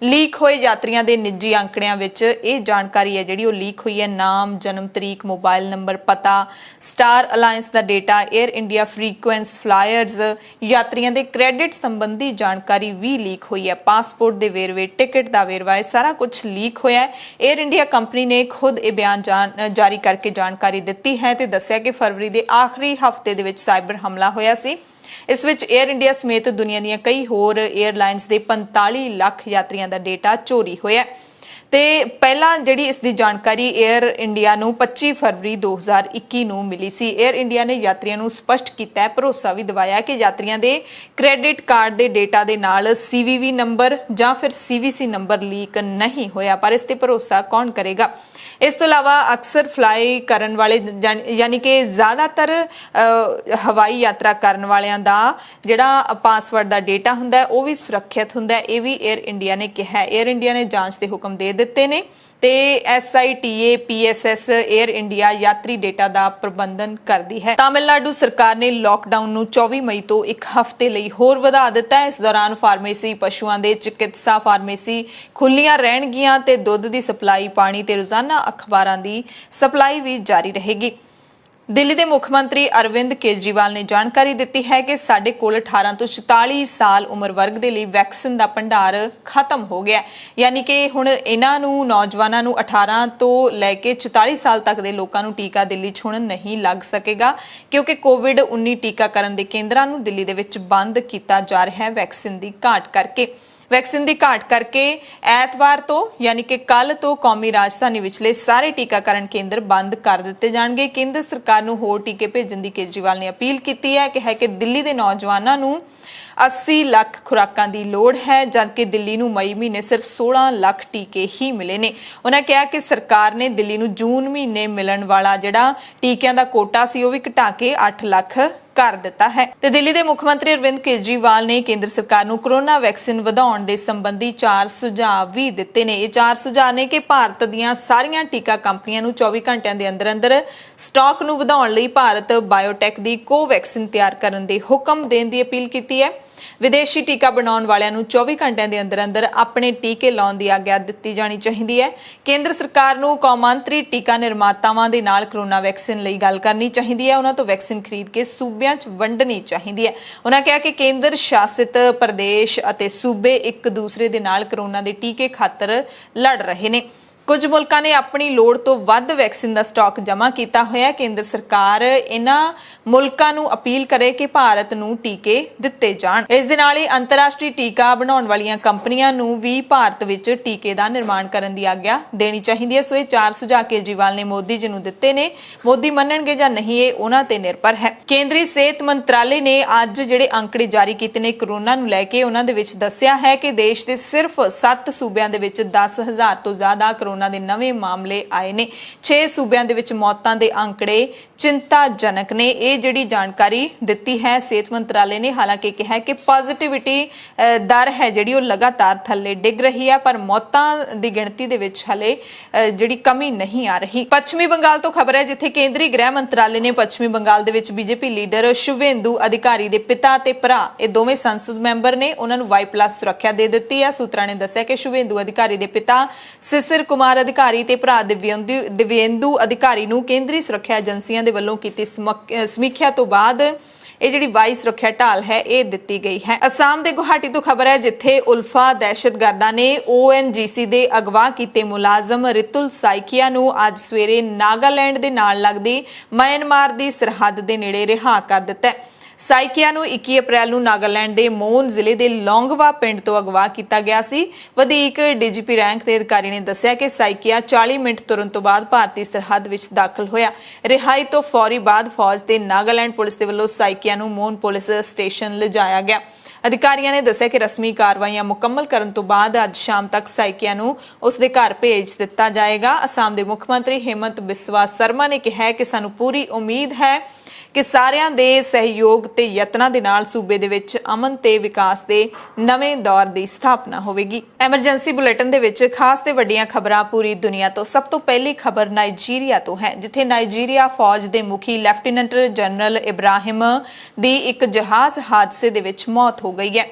[SPEAKER 1] ਲੀਕ ਹੋਏ ਯਾਤਰੀਆਂ ਦੇ ਨਿੱਜੀ ਅੰਕੜਿਆਂ ਵਿੱਚ ਇਹ ਜਾਣਕਾਰੀ ਹੈ ਜਿਹੜੀ ਉਹ ਲੀਕ ਹੋਈ ਹੈ। ਨਾਮ, ਜਨਮ ਤਰੀਕ, ਮੋਬਾਈਲ ਨੰਬਰ, ਪਤਾ, ਸਟਾਰ ਅਲਾਈਅੰਸ ਦਾ ਡੇਟਾ, 에ਅਰ ਇੰਡੀਆ ਫ੍ਰੀਕੁਐਂਸ ਫਲਾਇਰਸ, ਯਾਤਰੀਆਂ ਦੇ ਕ੍ਰੈਡਿਟ ਸੰਬੰਧੀ ਜਾਣਕਾਰੀ ਵੀ ਲੀਕ ਹੋਈ ਹੈ। ਪਾਸਪੋਰਟ ਦੇ ਵੇਰਵੇ, ਟਿਕਟ ਦਾ ਵੇਰਵਾ, ਇਹ ਸਾਰਾ ਕੁਝ ਲੀਕ ਹੋਇਆ ਹੈ। 에ਅਰ ਇੰਡੀਆ ਕੰਪਨੀ ਨੇ ਖੁਦ ਇਹ ਬਿਆਨ ਜਾਰੀ ਕਰਕੇ ਜਾਣਕਾਰੀ ਦਿੱਤੀ ਹੈ ਤੇ ਦੱਸਿਆ ਕਿ ਫਰਵਰੀ ਦੇ ਆਖਰੀ ਹਫ਼ਤੇ ਦੇ ਵਿੱਚ ਸਾਈਬਰ ਹਮਲਾ ਹੋਇਆ ਸੀ। ਇਸ ਵਿੱਚ 에ਅਰ ਇੰਡੀਆ ਸਮੇਤ ਦੁਨੀਆ ਦੀਆਂ ਕਈ ਹੋਰ 에ਅਰਲਾਈਨਸ ਦੇ 45 ਲੱਖ ਯਾਤਰੀਆਂ ਦਾ ਡੇਟਾ ਚੋਰੀ ਹੋਇਆ ਤੇ ਪਹਿਲਾਂ ਜਿਹੜੀ ਇਸ ਦੀ ਜਾਣਕਾਰੀ 에ਅਰ ਇੰਡੀਆ ਨੂੰ 25 ਫਰਵਰੀ 2021 ਨੂੰ ਮਿਲੀ ਸੀ। 에ਅਰ ਇੰਡੀਆ ਨੇ ਯਾਤਰੀਆਂ ਨੂੰ ਸਪਸ਼ਟ ਕੀਤਾ ਹੈ, ਭਰੋਸਾ ਵੀ ਦਿਵਾਇਆ ਕਿ ਯਾਤਰੀਆਂ ਦੇ ਕ੍ਰੈਡਿਟ ਕਾਰਡ ਦੇ ਡੇਟਾ ਦੇ ਨਾਲ CVV ਨੰਬਰ ਜਾਂ ਫਿਰ CVC ਨੰਬਰ ਲੀਕ ਨਹੀਂ ਹੋਇਆ, ਪਰ ਇਸ ਤੇ ਭਰੋਸਾ ਕੌਣ ਕਰੇਗਾ। ਇਸ ਤੋਂ ਇਲਾਵਾ ਅਕਸਰ ਫਲਾਈ ਕਰਨ ਵਾਲੇ ਯਾਨੀ ਕਿ ਜ਼ਿਆਦਾਤਰ ਹਵਾਈ ਯਾਤਰਾ ਕਰਨ ਵਾਲਿਆਂ ਦਾ ਜਿਹੜਾ ਪਾਸਵਰਡ ਦਾ ਡੇਟਾ ਹੁੰਦਾ ਹੈ ਉਹ ਵੀ ਸੁਰੱਖਿਅਤ ਹੁੰਦਾ ਹੈ। ਇਹ ਵੀ 에ਅਰ ਇੰਡੀਆ ਨੇ ਕਿਹਾ ਹੈ। 에ਅਰ ਇੰਡੀਆ ਨੇ ਜਾਂਚ ਦੇ ਹੁਕਮ ਦੇ ਦਿੱਤੇ ਨੇ ਤੇ SITA PSS 에ਅਰ ਇੰਡੀਆ ਯਾਤਰੀ ਡੇਟਾ ਦਾ ਪ੍ਰਬੰਧਨ ਕਰਦੀ ਹੈ। ਤਾਮਿਲਨਾਡੂ ਸਰਕਾਰ ਨੇ ਲੋਕਡਾਊਨ ਨੂੰ 24 ਮਈ ਤੋਂ ਇੱਕ ਹਫ਼ਤੇ ਲਈ ਹੋਰ ਵਧਾ ਦਿੱਤਾ ਹੈ। ਇਸ ਦੌਰਾਨ ਫਾਰਮੇਸੀ, ਪਸ਼ੂਆਂ ਦੇ ਚਿਕਿਤਸਾ ਫਾਰਮੇਸੀ ਖੁੱਲੀਆਂ ਰਹਿਣਗੀਆਂ ਤੇ ਦੁੱਧ ਦੀ ਸਪਲਾਈ, ਪਾਣੀ ਤੇ ਰੋਜ਼ਾਨਾ ਅਖਬਾਰਾਂ ਦੀ ਸਪਲਾਈ ਵੀ ਜਾਰੀ ਰਹੇਗੀ। ਦਿੱਲੀ ਦੇ ਮੁੱਖ ਮੰਤਰੀ ਅਰਵਿੰਦ ਕੇਜਰੀਵਾਲ ਨੇ ਜਾਣਕਾਰੀ ਦਿੱਤੀ ਹੈ ਕਿ ਸਾਡੇ ਕੋਲ 18 ਤੋਂ 44 ਸਾਲ ਉਮਰ ਵਰਗ ਦੇ ਲਈ ਵੈਕਸੀਨ ਦਾ ਭੰਡਾਰ ਖਤਮ ਹੋ ਗਿਆ, ਯਾਨੀ ਕਿ ਹੁਣ ਇਹਨਾਂ ਨੂੰ ਨੌਜਵਾਨਾਂ ਨੂੰ 18 ਤੋਂ ਲੈ ਕੇ 44 ਸਾਲ ਤੱਕ ਦੇ ਲੋਕਾਂ ਨੂੰ ਟੀਕਾ ਦਿੱਲੀ 'ਚ ਹੁਣ ਨਹੀਂ ਲੱਗ ਸਕੇਗਾ ਕਿਉਂਕਿ ਕੋਵਿਡ-19 ਟੀਕਾਕਰਨ ਦੇ ਕੇਂਦਰਾਂ ਨੂੰ ਦਿੱਲੀ ਦੇ ਵਿੱਚ ਬੰਦ ਕੀਤਾ ਜਾ ਰਿਹਾ ਹੈ ਵੈਕਸੀਨ ਦੀ ਘਾਟ ਕਰਕੇ। ਵੈਕਸੀਨ ਦੀ ਘਾਟ ਕਰਕੇ ਐਤਵਾਰ ਤੋਂ ਯਾਨੀ ਕਿ ਕੱਲ ਤੋਂ ਕੌਮੀ ਰਾਜਧਾਨੀ ਵਿਚਲੇ ਸਾਰੇ ਟੀਕਾਕਰਨ ਕੇਂਦਰ ਬੰਦ ਕਰ ਦਿੱਤੇ ਜਾਣਗੇ। ਕੇਂਦਰ ਸਰਕਾਰ ਨੂੰ ਹੋਰ ਟੀਕੇ ਭੇਜਣ ਦੀ ਕੇਜਰੀਵਾਲ ਨੇ ਅਪੀਲ ਕੀਤੀ ਹੈ ਕਿ ਦਿੱਲੀ ਦੇ ਨੌਜਵਾਨਾਂ ਨੂੰ 80 ਲੱਖ ਖੁਰਾਕਾਂ ਦੀ ਲੋੜ ਹੈ, ਜਦਕਿ ਦਿੱਲੀ ਨੂੰ ਮਈ ਮਹੀਨੇ ਸਿਰਫ 16 ਲੱਖ ਟੀਕੇ ਹੀ ਮਿਲੇ ਨੇ। ਉਹਨਾਂ ਕਿਹਾ ਕਿ ਸਰਕਾਰ ਨੇ ਦਿੱਲੀ ਨੂੰ ਜੂਨ ਮਹੀਨੇ ਮਿਲਣ ਵਾਲਾ ਜਿਹੜਾ ਟੀਕਿਆਂ ਦਾ ਕੋਟਾ ਸੀ ਉਹ ਵੀ ਘਟਾ ਕੇ 8 ਲੱਖ ਕਰ ਦਿੱਤਾ ਹੈ। ਤੇ ਦਿੱਲੀ ਦੇ ਮੁੱਖ ਮੰਤਰੀ ਅਰਵਿੰਦ ਕੇਜਰੀਵਾਲ ਨੇ ਕੇਂਦਰ ਸਰਕਾਰ ਨੂੰ ਕੋਰੋਨਾ ਵੈਕਸੀਨ ਵਧਾਉਣ ਦੇ ਸੰਬੰਧੀ 4 ਸੁਝਾਅ ਵੀ ਦਿੱਤੇ ਨੇ। ਇਹ 4 ਸੁਝਾਅ ਨੇ ਕਿ ਭਾਰਤ ਦੀਆਂ ਸਾਰੀਆਂ ਟੀਕਾ ਕੰਪਨੀਆਂ ਨੂੰ 24 ਘੰਟਿਆਂ ਦੇ ਅੰਦਰ ਸਟਾਕ ਨੂੰ ਵਧਾਉਣ ਲਈ ਭਾਰਤ ਬਾਇਓਟੈਕ ਦੀ ਕੋਵੈਕਸਿਨ ਤਿਆਰ ਕਰਨ ਦੇ ਹੁਕਮ ਦੇਣ ਦੀ ਅਪੀਲ ਕੀਤੀ ਹੈ। ਵਿਦੇਸ਼ੀ ਟੀਕਾ ਬਣਾਉਣ ਵਾਲਿਆਂ ਨੂੰ 24 ਘੰਟਿਆਂ ਦੇ ਅੰਦਰ ਆਪਣੇ ਟੀਕੇ ਲਾਉਣ ਦੀ ਆਗਿਆ ਦਿੱਤੀ ਜਾਣੀ ਚਾਹੀਦੀ ਹੈ। ਕੇਂਦਰ ਸਰਕਾਰ ਨੂੰ ਕੌਮਾਂਤਰੀ ਟੀਕਾ ਨਿਰਮਾਤਾਵਾਂ ਦੇ ਨਾਲ ਕੋਰੋਨਾ ਵੈਕਸੀਨ ਲਈ ਗੱਲ ਕਰਨੀ ਚਾਹੀਦੀ ਹੈ। ਉਹਨਾਂ ਤੋਂ ਵੈਕਸੀਨ ਖਰੀਦ ਕੇ ਸੂਬਿਆਂ 'ਚ ਵੰਡਣੀ ਚਾਹੀਦੀ ਹੈ। ਉਹਨਾਂ ਕਿਹਾ ਕਿ ਕੇਂਦਰ ਸ਼ਾਸਿਤ ਪ੍ਰਦੇਸ਼ ਅਤੇ ਸੂਬੇ ਇੱਕ ਦੂਸਰੇ ਦੇ ਨਾਲ ਕੋਰੋਨਾ ਦੇ ਟੀਕੇ ਖਾਤਰ ਲੜ ਰਹੇ ਨੇ। ਕੁਝ ਮੁਲਕਾਂ ਨੇ ਆਪਣੀ ਲੋੜ ਤੋਂ ਵੱਧ ਵੈਕਸੀਨ ਦਾ ਸਟਾਕ ਜਮ੍ਹਾਂ ਕੀਤਾ ਹੋਇਆ ਹੈ। ਕੇਂਦਰ ਸਰਕਾਰ ਇਹਨਾਂ ਮੁਲਕਾਂ ਨੂੰ ਅਪੀਲ ਕਰੇ ਕਿ ਭਾਰਤ ਨੂੰ ਟੀਕੇ ਦਿੱਤੇ ਜਾਣ। ਇਸ ਦੇ ਨਾਲ ਹੀ ਅੰਤਰਰਾਸ਼ਟਰੀ ਟੀਕਾ ਬਣਾਉਣ ਵਾਲੀਆਂ ਕੰਪਨੀਆਂ ਨੂੰ ਵੀ ਭਾਰਤ ਵਿੱਚ ਟੀਕੇ ਦਾ ਨਿਰਮਾਣ ਕਰਨ ਦੀ ਆਗਿਆ ਦੇਣੀ ਚਾਹੀਦੀ ਹੈ। ਸੋ ਇਹ 4 ਸੁਝਾਅ ਕੇਜਰੀਵਾਲ ਨੇ ਮੋਦੀ ਜੀ ਨੂੰ ਦਿੱਤੇ ਨੇ। ਮੋਦੀ ਮੰਨਣਗੇ ਜਾਂ ਨਹੀਂ ਇਹ ਉਹਨਾਂ ਤੇ ਨਿਰਭਰ ਹੈ। ਕੇਂਦਰੀ ਸਿਹਤ ਮੰਤਰਾਲੇ ਨੇ ਅੱਜ ਜਿਹੜੇ ਅੰਕੜੇ ਜਾਰੀ ਕੀਤੇ ਨੇ ਕੋਰੋਨਾ ਨੂੰ ਲੈ ਕੇ, ਉਹਨਾਂ ਦੇ ਵਿੱਚ ਦੱਸਿਆ ਹੈ ਕਿ ਦੇਸ਼ ਦੇ ਸਿਰਫ 7 ਸੂਬਿਆਂ ਦੇ ਵਿੱਚ 10,000 ਤੋਂ ਜ਼ਿਆਦਾ ਕੋਰੋਨਾ ਦੇ ਨਵੇਂ ਮਾਮਲੇ ਆਏ ਨੇ। 6 ਸੂਬਿਆਂ ਦੇ ਵਿੱਚ ਮੌਤਾਂ ਦੇ ਅੰਕੜੇ ਚਿੰਤਾਜਨਕ ਨੇ। ਇਹ ਜਿਹੜੀ ਜਾਣਕਾਰੀ ਦਿੱਤੀ ਹੈ ਸਿਹਤ ਮੰਤਰਾਲੇ ਨੇ। ਹਾਲਾਂਕਿ ਕਿਹਾ ਕਿ ਪੋਜ਼ਿਟਿਵਿਟੀ ਦਰ ਹੈ ਜਿਹੜੀ ਉਹ ਲਗਾਤਾਰ ਥੱਲੇ ਡਿੱਗ ਰਹੀ ਹੈ, ਪਰ ਮੌਤਾਂ ਦੀ ਗਿਣਤੀ ਦੇ ਵਿੱਚ ਹਲੇ ਜਿਹੜੀ ਕਮੀ ਨਹੀਂ ਆ ਰਹੀ। ਪੱਛਮੀ ਬੰਗਾਲ ਤੋਂ ਖਬਰ ਹੈ, ਜਿੱਥੇ ਕੇਂਦਰੀ ਗ੍ਰਹਿ ਮੰਤਰਾਲੇ ਨੇ ਪੱਛਮੀ ਬੰਗਾਲ ਦੇ ਵਿੱਚ ਬੀਜੇਪੀ ਲੀਡਰ ਸ਼ੁਭੇਂਦੂ ਅਧਿਕਾਰੀ ਦੇ ਪਿਤਾ ਤੇ ਭਰਾ, ਇਹ ਦੋਵੇਂ ਸੰਸਦ ਮੈਂਬਰ ਨੇ, ਉਹਨਾਂ ਨੂੰ Y+ ਸੁਰੱਖਿਆ ਦੇ ਦਿੱਤੀ ਹੈ। ਸੂਤਰਾਂ ਨੇ ਦੱਸਿਆ ਕਿ ਸ਼ੁਭੇਂਦੂ ਅਧਿਕਾਰੀ ਦੇ ਪਿਤਾ ਸਿਸਿਰ ਕੁਮਾਰ ਅਧਿਕਾਰੀ ਤੇ ਭਰਾ ਦਿਵਯੇਂਦੂ ਅਧਿਕਾਰੀ ਨੂੰ ਕੇਂਦਰੀ ਸੁਰੱਖਿਆ ਏਜੰਸੀਆਂ ਦੇ ਵੱਲੋਂ ਕੀਤੀ ਸਮੀਖਿਆ ਤੋਂ ਬਾਅਦ ਇਹ ਜਿਹੜੀ 22 ਸੁਰੱਖਿਆ ਢਾਲ ਹੈ ਇਹ ਦਿੱਤੀ ਗਈ ਹੈ। ਅਸਾਮ ਦੇ ਗੁਹਾਟੀ ਤੋਂ ਖਬਰ ਹੈ, ਜਿੱਥੇ ਉਲਫਾ ਦਹਿਸ਼ਤਗਰਦਾਂ ਨੇ ONGC ਦੇ ਅਗਵਾ ਕੀਤੇ ਮੁਲਾਜ਼ਮ ਰਿਤੁਲ ਸਾਈਕੀਆ ਨੂੰ ਅੱਜ ਸਵੇਰੇ ਨਾਗਾਲੈਂਡ ਦੇ ਨਾਲ ਲੱਗਦੀ ਮਿਆਂਮਾਰ ਦੀ ਸਰਹੱਦ ਦੇ ਨੇੜੇ ਰਿਹਾ ਕਰ ਦਿੱਤਾ ਹੈ। ਸਾਈਕੀਆ ਨੂੰ 21 ਅਪ੍ਰੈਲ ਨੂੰ ਨਾਗਾਲੈਂਡ ਦੇ ਮੋਨ ਜ਼ਿਲ੍ਹੇ ਦੇ ਲੌਂਗਵਾ ਪਿੰਡ ਤੋਂ ਅਗਵਾ ਕੀਤਾ ਗਿਆ ਸੀ। ਵਧੀਕ DGP ਰੈਂਕ ਦੇ ਅਧਿਕਾਰੀ ਨੇ ਦੱਸਿਆ ਕਿ ਸਾਈਕੀਆ 40 ਮਿੰਟ ਤੁਰਨ ਤੋਂ ਬਾਅਦ ਭਾਰਤੀ ਸਰਹੱਦ ਵਿੱਚ ਦਾਖਲ ਹੋਇਆ। ਰਿਹਾਈ ਤੋਂ ਫੌਰੀ ਬਾਅਦ ਫੌਜ ਤੇ ਨਾਗਾਲੈਂਡ ਪੁਲਿਸ ਦੇ ਵੱਲੋਂ ਸਾਈਕੀਆ ਨੂੰ ਮੋਨ ਪੁਲਿਸ ਸਟੇਸ਼ਨ ਲਿਜਾਇਆ ਗਿਆ। ਅਧਿਕਾਰੀਆਂ ਨੇ ਦੱਸਿਆ ਕਿ ਰਸਮੀ ਕਾਰਵਾਈਆਂ ਮੁਕੰਮਲ ਕਰਨ ਤੋਂ ਬਾਅਦ ਅੱਜ ਸ਼ਾਮ ਤੱਕ ਸਾਈਕੀਆ ਨੂੰ ਉਸ ਦੇ ਘਰ ਭੇਜ ਦਿੱਤਾ ਜਾਏਗਾ। ਅਸਾਮ ਦੇ ਮੁੱਖ ਮੰਤਰੀ ਹਿਮੰਤ ਬਿਸਵਾ ਸਰਮਾ ਨੇ ਕਿਹਾ ਕਿ ਸਾਨੂੰ ਪੂਰੀ ਉਮੀਦ ਹੈ ਕਿ ਸਾਰਿਆਂ ਦੇ ਸਹਿਯੋਗ ਤੇ ਯਤਨਾਂ ਦੇ ਨਾਲ ਸੂਬੇ ਦੇ ਵਿੱਚ ਅਮਨ ਤੇ ਵਿਕਾਸ ਦੇ ਨਵੇਂ ਦੌਰ ਦੀ ਸਥਾਪਨਾ ਹੋਵੇਗੀ। ਐਮਰਜੈਂਸੀ ਬੁਲੇਟਿਨ ਦੇ ਵਿੱਚ ਖਾਸ ਤੇ ਵੱਡੀਆਂ ਖਬਰਾਂ ਪੂਰੀ ਦੁਨੀਆ ਤੋਂ। ਸਭ ਤੋਂ ਪਹਿਲੀ ਖਬਰ ਨਾਈਜੀਰੀਆ ਤੋਂ ਹੈ, ਜਿੱਥੇ ਨਾਈਜੀਰੀਆ ਫੌਜ ਦੇ ਮੁਖੀ ਲੈਫਟੀਨੈਂਟ ਜਨਰਲ ਇਬਰਾਹਿਮ ਦੀ ਇੱਕ ਜਹਾਜ਼ ਹਾਦਸੇ ਦੇ ਵਿੱਚ ਮੌਤ ਹੋ ਗਈ ਹੈ।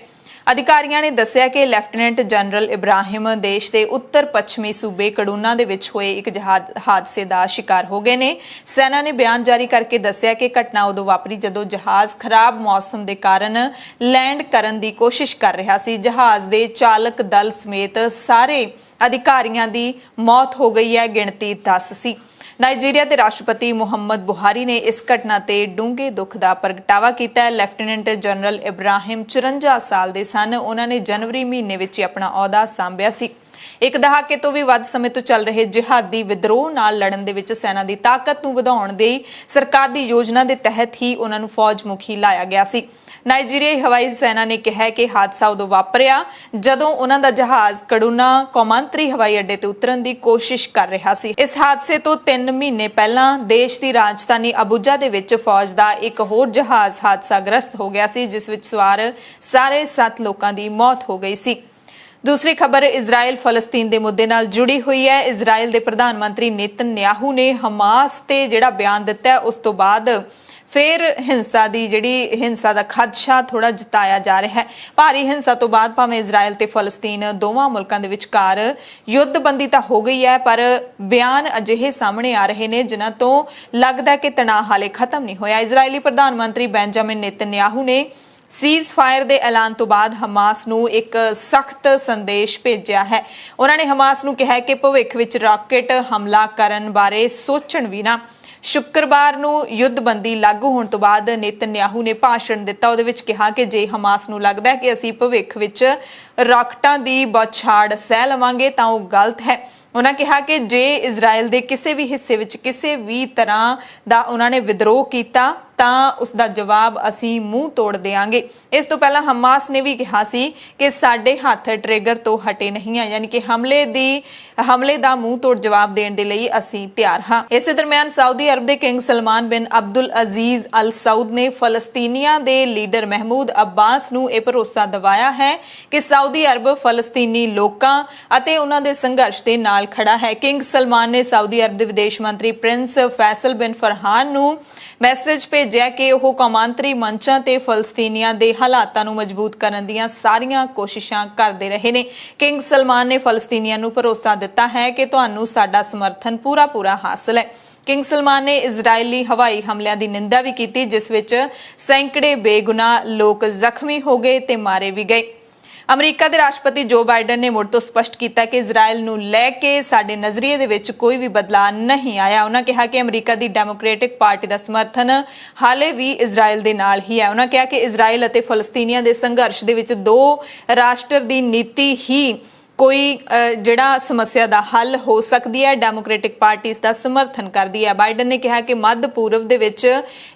[SPEAKER 1] ਅਧਿਕਾਰੀਆਂ ਨੇ ਦੱਸਿਆ ਕਿ ਲੈਫਟੀਨੈਂਟ ਜਨਰਲ ਇਬਰਾਹਿਮ ਦੇਸ਼ ਦੇ ਉੱਤਰ ਪੱਛਮੀ ਸੂਬੇ ਕਡੂਨਾ ਦੇ ਵਿੱਚ ਹੋਏ ਇੱਕ ਜਹਾਜ਼ ਹਾਦਸੇ ਦਾ ਸ਼ਿਕਾਰ ਹੋ ਗਏ ਨੇ। ਸੈਨਾ ਨੇ ਬਿਆਨ ਜਾਰੀ ਕਰਕੇ ਦੱਸਿਆ ਕਿ ਘਟਨਾ ਉਦੋਂ ਵਾਪਰੀ ਜਦੋਂ ਜਹਾਜ਼ ਖਰਾਬ ਮੌਸਮ ਦੇ ਕਾਰਨ ਲੈਂਡ ਕਰਨ ਦੀ ਕੋਸ਼ਿਸ਼ ਕਰ ਰਿਹਾ ਸੀ। ਜਹਾਜ਼ ਦੇ ਚਾਲਕ ਦਲ ਸਮੇਤ ਸਾਰੇ ਅਧਿਕਾਰੀਆਂ ਦੀ ਮੌਤ ਹੋ ਗਈ ਹੈ। ਗਿਣਤੀ 10 ਸੀ। ਨਾਈਜੀਰੀਆ ਦੇ ਰਾਸ਼ਟਰਪਤੀ ਮੁਹੰਮਦ ਬੁਹਾਰੀ ਨੇ ਇਸ ਘਟਨਾ ਤੇ ਡੂੰਘੇ ਦੁੱਖ ਦਾ ਪ੍ਰਗਟਾਵਾ ਕੀਤਾ ਹੈ। ਲੈਫਟੀਨੈਂਟ ਜਨਰਲ ਇਬਰਾਹਿਮ 54 ਸਾਲ ਦੇ ਸਨ। ਉਹਨਾਂ ਨੇ ਜਨਵਰੀ ਮਹੀਨੇ ਵਿੱਚ ਆਪਣਾ ਅਹੁਦਾ ਸੰਭਿਆ ਸੀ। ਇੱਕ ਦਹਾਕੇ ਤੋਂ ਵੀ ਵੱਧ ਸਮੇਂ ਤੋਂ ਚੱਲ ਰਹੇ ਜਿਹਾਦੀ ਵਿਦਰੋਹ ਨਾਲ ਲੜਨ ਦੇ ਵਿੱਚ ਸੈਨਾ ਦੀ ਤਾਕਤ ਨੂੰ ਵਧਾਉਣ ਦੀ ਸਰਕਾਰ ਦੀ ਯੋਜਨਾ ਦੇ ਤਹਿਤ ਹੀ ਉਹਨਾਂ ਨੂੰ ਫੌਜ ਮੁਖੀ ਲਾਇਆ ਗਿਆ ਸੀ। ਨਾਈਜੀਰੀਆਈ ਹਵਾਈ ਸੈਨਾ ਨੇ ਕਿਹਾ ਕਿ ਹਾਦਸਾ ਉਦੋਂ ਵਾਪਰਿਆ ਜਦੋਂ ਉਹਨਾਂ ਦਾ ਜਹਾਜ਼ ਕਡੂਨਾ ਕੌਮਾਂਤਰੀ ਹਵਾਈ ਅੱਡੇ ਤੇ ਉਤਰਨ ਦੀ ਕੋਸ਼ਿਸ਼ ਕਰ ਰਿਹਾ ਸੀ। ਇਸ ਹਾਦਸੇ ਤੋਂ 3 ਮਹੀਨੇ ਪਹਿਲਾਂ ਦੇਸ਼ ਦੀ ਰਾਜਧਾਨੀ ਅਬੂਜਾ ਦੇ ਵਿੱਚ ਫੌਜ ਦਾ ਇੱਕ ਹੋਰ ਜਹਾਜ਼ ਹਾਦਸਾਗ੍ਰਸਤ ਹੋ ਗਿਆ ਸੀ, ਜਿਸ ਵਿੱਚ ਸਵਾਰ ਸਾਰੇ 7 ਲੋਕਾਂ ਦੀ ਮੌਤ ਹੋ ਗਈ ਸੀ। ਦੂਸਰੀ ਖਬਰ ਇਜ਼ਰਾਈਲ ਫਲਸਤੀਨ ਦੇ ਮੁੱਦੇ ਨਾਲ ਜੁੜੀ ਹੋਈ ਹੈ। ਇਜ਼ਰਾਈਲ ਦੇ ਪ੍ਰਧਾਨ ਮੰਤਰੀ ਨੇਤਨਯਾਹੂ ਨੇ ਹਮਾਸ ਤੇ ਜਿਹੜਾ ਬਿਆਨ ਦਿੱਤਾ ਹੈ ਉਸ ਤੋਂ ਬਾਅਦ ਫਿਰ ਹਿੰਸਾ ਦਾ ਖਦਸ਼ਾ ਥੋੜਾ ਜਤਾਇਆ ਜਾ ਰਿਹਾ ਹੈ। ਭਾਰੀ ਹਿੰਸਾ ਤੋਂ ਬਾਅਦ ਭਾਵੇਂ ਇਜ਼ਰਾਈਲ ਤੇ ਫਲਸਤੀਨ ਦੋਵਾਂ ਮੁਲਕਾਂ ਦੇ ਵਿਚਕਾਰ ਯੁੱਧਬੰਦੀ ਤਾਂ ਹੋ ਗਈ ਹੈ, ਪਰ ਬਿਆਨ ਅਜਿਹੇ ਸਾਹਮਣੇ ਆ ਰਹੇ ਨੇ ਜਿਨ੍ਹਾਂ ਤੋਂ ਲੱਗਦਾ ਕਿ ਤਣਾਅ ਹਾਲੇ ਖਤਮ ਨਹੀਂ ਹੋਇਆ। ਇਜ਼ਰਾਈਲੀ ਪ੍ਰਧਾਨ ਮੰਤਰੀ ਬੈਂਜਾਮਿਨ ਨੇਤਨਯਾਹੂ ਨੇ ਸੀਜ਼ ਫਾਇਰ ਦੇ ਐਲਾਨ ਤੋਂ ਬਾਅਦ ਹਮਾਸ ਨੂੰ ਇੱਕ ਸਖਤ ਸੰਦੇਸ਼ ਭੇਜਿਆ ਹੈ। ਉਹਨਾਂ ਨੇ ਹਮਾਸ ਨੂੰ ਕਿਹਾ ਕਿ ਭਵਿੱਖ ਵਿੱਚ ਰਾਕੇਟ ਹਮਲਾ ਕਰਨ ਬਾਰੇ ਸੋਚਣ ਵੀ ਨਾ। ਸ਼ੁੱਕਰਵਾਰ ਨੂੰ ਯੁੱਧਬੰਦੀ ਲਾਗੂ ਹੋਣ ਤੋਂ ਬਾਅਦ ਨੇਤਨਯਾਹੂ ਨੇ ਭਾਸ਼ਣ ਦਿੱਤਾ। ਉਹਦੇ ਵਿੱਚ ਕਿਹਾ ਕਿ ਜੇ ਹਮਾਸ ਨੂੰ ਲੱਗਦਾ ਹੈ ਕਿ ਅਸੀਂ ਭਵਿੱਖ ਵਿੱਚ ਰਾਕਟਾਂ ਦੀ ਬੌਛਾੜ ਸਹਿ ਲਵਾਂਗੇ ਤਾਂ ਉਹ ਗਲਤ ਹੈ। ਉਹਨਾਂ ਕਿਹਾ ਕਿ ਜੇ ਇਜ਼ਰਾਈਲ ਦੇ ਕਿਸੇ ਵੀ ਹਿੱਸੇ ਵਿੱਚ ਕਿਸੇ ਵੀ ਤਰ੍ਹਾਂ ਦਾ ਉਹਨਾਂ ਨੇ ਵਿਦਰੋਹ ਕੀਤਾ ਤਾਂ ਉਸ ਦਾ ਜਵਾਬ ਅਸੀਂ ਮੂੰਹ ਤੋੜ ਦੇਵਾਂਗੇ। ਇਸ ਤੋਂ ਪਹਿਲਾਂ ਹਮਾਸ ਨੇ ਵੀ ਕਿਹਾ ਸੀ ਕਿ ਸਾਡੇ ਹੱਥ ਟ੍ਰਿਗਰ ਤੋਂ ਹਟੇ ਨਹੀਂ ਆ, ਯਾਨੀ ਕਿ ਹਮਲੇ ਦਾ ਮੂੰਹ ਤੋੜ ਜਵਾਬ ਦੇਣ ਦੇ ਲਈ ਅਸੀਂ ਤਿਆਰ ਹਾਂ। ਇਸੇ ਦਰਮਿਆਨ ਸਾਊਦੀ ਅਰਬ ਦੇ ਕਿੰਗ ਸਲਮਾਨ ਬਿਨ ਅਬਦੁਲ ਅਜ਼ੀਜ਼ ਅਲ ਸਾਊਦ ਨੇ ਫਲਸਤੀਨੀਆਂ ਦੇ ਲੀਡਰ ਮਹਿਮੂਦ ਅੱਬਾਸ ਨੂੰ ਇਹ ਭਰੋਸਾ ਦਿਵਾਇਆ ਹੈ ਕਿ ਸਾਊਦੀ ਅਰਬ ਫਲਸਤੀਨੀ ਲੋਕਾਂ ਅਤੇ ਉਹਨਾਂ ਦੇ ਸੰਘਰਸ਼ ਦੇ ਨਾਲ ਖੜਾ ਹੈ। ਕਿੰਗ ਸਲਮਾਨ ਨੇ ਸਾਊਦੀ ਅਰਬ ਦੇ ਵਿਦੇਸ਼ ਮੰਤਰੀ ਪ੍ਰਿੰਸ ਫੈਸਲ ਬਿਨ ਫਰਹਾਨ ਨੂੰ ਮੈਸੇਜ ਭੇਜਿਆ ਕਿ ਉਹ ਕੌਮਾਂਤਰੀ ਮੰਚਾਂ ਤੇ ਫਲਸਤੀਨੀਆਂ ਦੇ ਹਾਲਾਤਾਂ ਨੂੰ ਮਜ਼ਬੂਤ ਕਰਨ ਦੀਆਂ ਸਾਰੀਆਂ ਕੋਸ਼ਿਸ਼ਾਂ ਕਰਦੇ ਰਹੇ ਨੇ। ਕਿੰਗ ਸਲਮਾਨ ਨੇ ਫਲਸਤੀਨੀਆਂ ਨੂੰ ਭਰੋਸਾ ਦਿੱਤਾ ਹੈ ਕਿ ਤੁਹਾਨੂੰ ਸਾਡਾ ਸਮਰਥਨ ਪੂਰਾ ਹਾਸਲ ਹੈ। ਕਿੰਗ ਸਲਮਾਨ ਨੇ ਇਜ਼ਰਾਈਲੀ ਹਵਾਈ ਹਮਲਿਆਂ ਦੀ ਨਿੰਦਾ ਵੀ ਕੀਤੀ, ਜਿਸ ਵਿੱਚ ਸੈਂਕੜੇ ਬੇਗੁਨਾਹ ਲੋਕ ਜ਼ਖਮੀ ਹੋ ਗਏ ਤੇ ਮਾਰੇ ਵੀ ਗਏ। ਅਮਰੀਕਾ ਦੇ ਰਾਸ਼ਟਰਪਤੀ ਜੋ ਬਾਈਡਨ ਨੇ ਮੁੜ ਤੋਂ ਸਪਸ਼ਟ ਕੀਤਾ ਕਿ ਇਜ਼ਰਾਈਲ ਨੂੰ ਲੈ ਕੇ ਸਾਡੇ ਨਜ਼ਰੀਏ ਦੇ ਵਿੱਚ ਕੋਈ ਵੀ ਬਦਲਾਅ ਨਹੀਂ ਆਇਆ। ਉਹਨਾਂ ਕਿਹਾ ਕਿ ਅਮਰੀਕਾ ਦੀ ਡੈਮੋਕ੍ਰੈਟਿਕ ਪਾਰਟੀ ਦਾ ਸਮਰਥਨ ਹਾਲੇ ਵੀ ਇਜ਼ਰਾਈਲ ਦੇ ਨਾਲ ਹੀ ਹੈ। ਉਹਨਾਂ ਕਿਹਾ ਕਿ ਇਜ਼ਰਾਈਲ ਅਤੇ ਫਲਸਤੀਨੀਆਂ ਦੇ ਸੰਘਰਸ਼ ਦੇ ਵਿੱਚ ਦੋ ਰਾਸ਼ਟਰ ਦੀ ਨੀਤੀ ਹੀ ਕੋਈ ਜਿਹੜਾ ਸਮੱਸਿਆ ਦਾ ਹੱਲ ਹੋ ਸਕਦੀ ਹੈ। ਡੈਮੋਕ੍ਰੈਟਿਕ ਪਾਰਟੀ ਇਸ ਦਾ ਸਮਰਥਨ ਕਰਦੀ ਹੈ। ਬਾਈਡਨ ਨੇ ਕਿਹਾ ਕਿ ਮੱਧ ਪੂਰਬ ਦੇ ਵਿੱਚ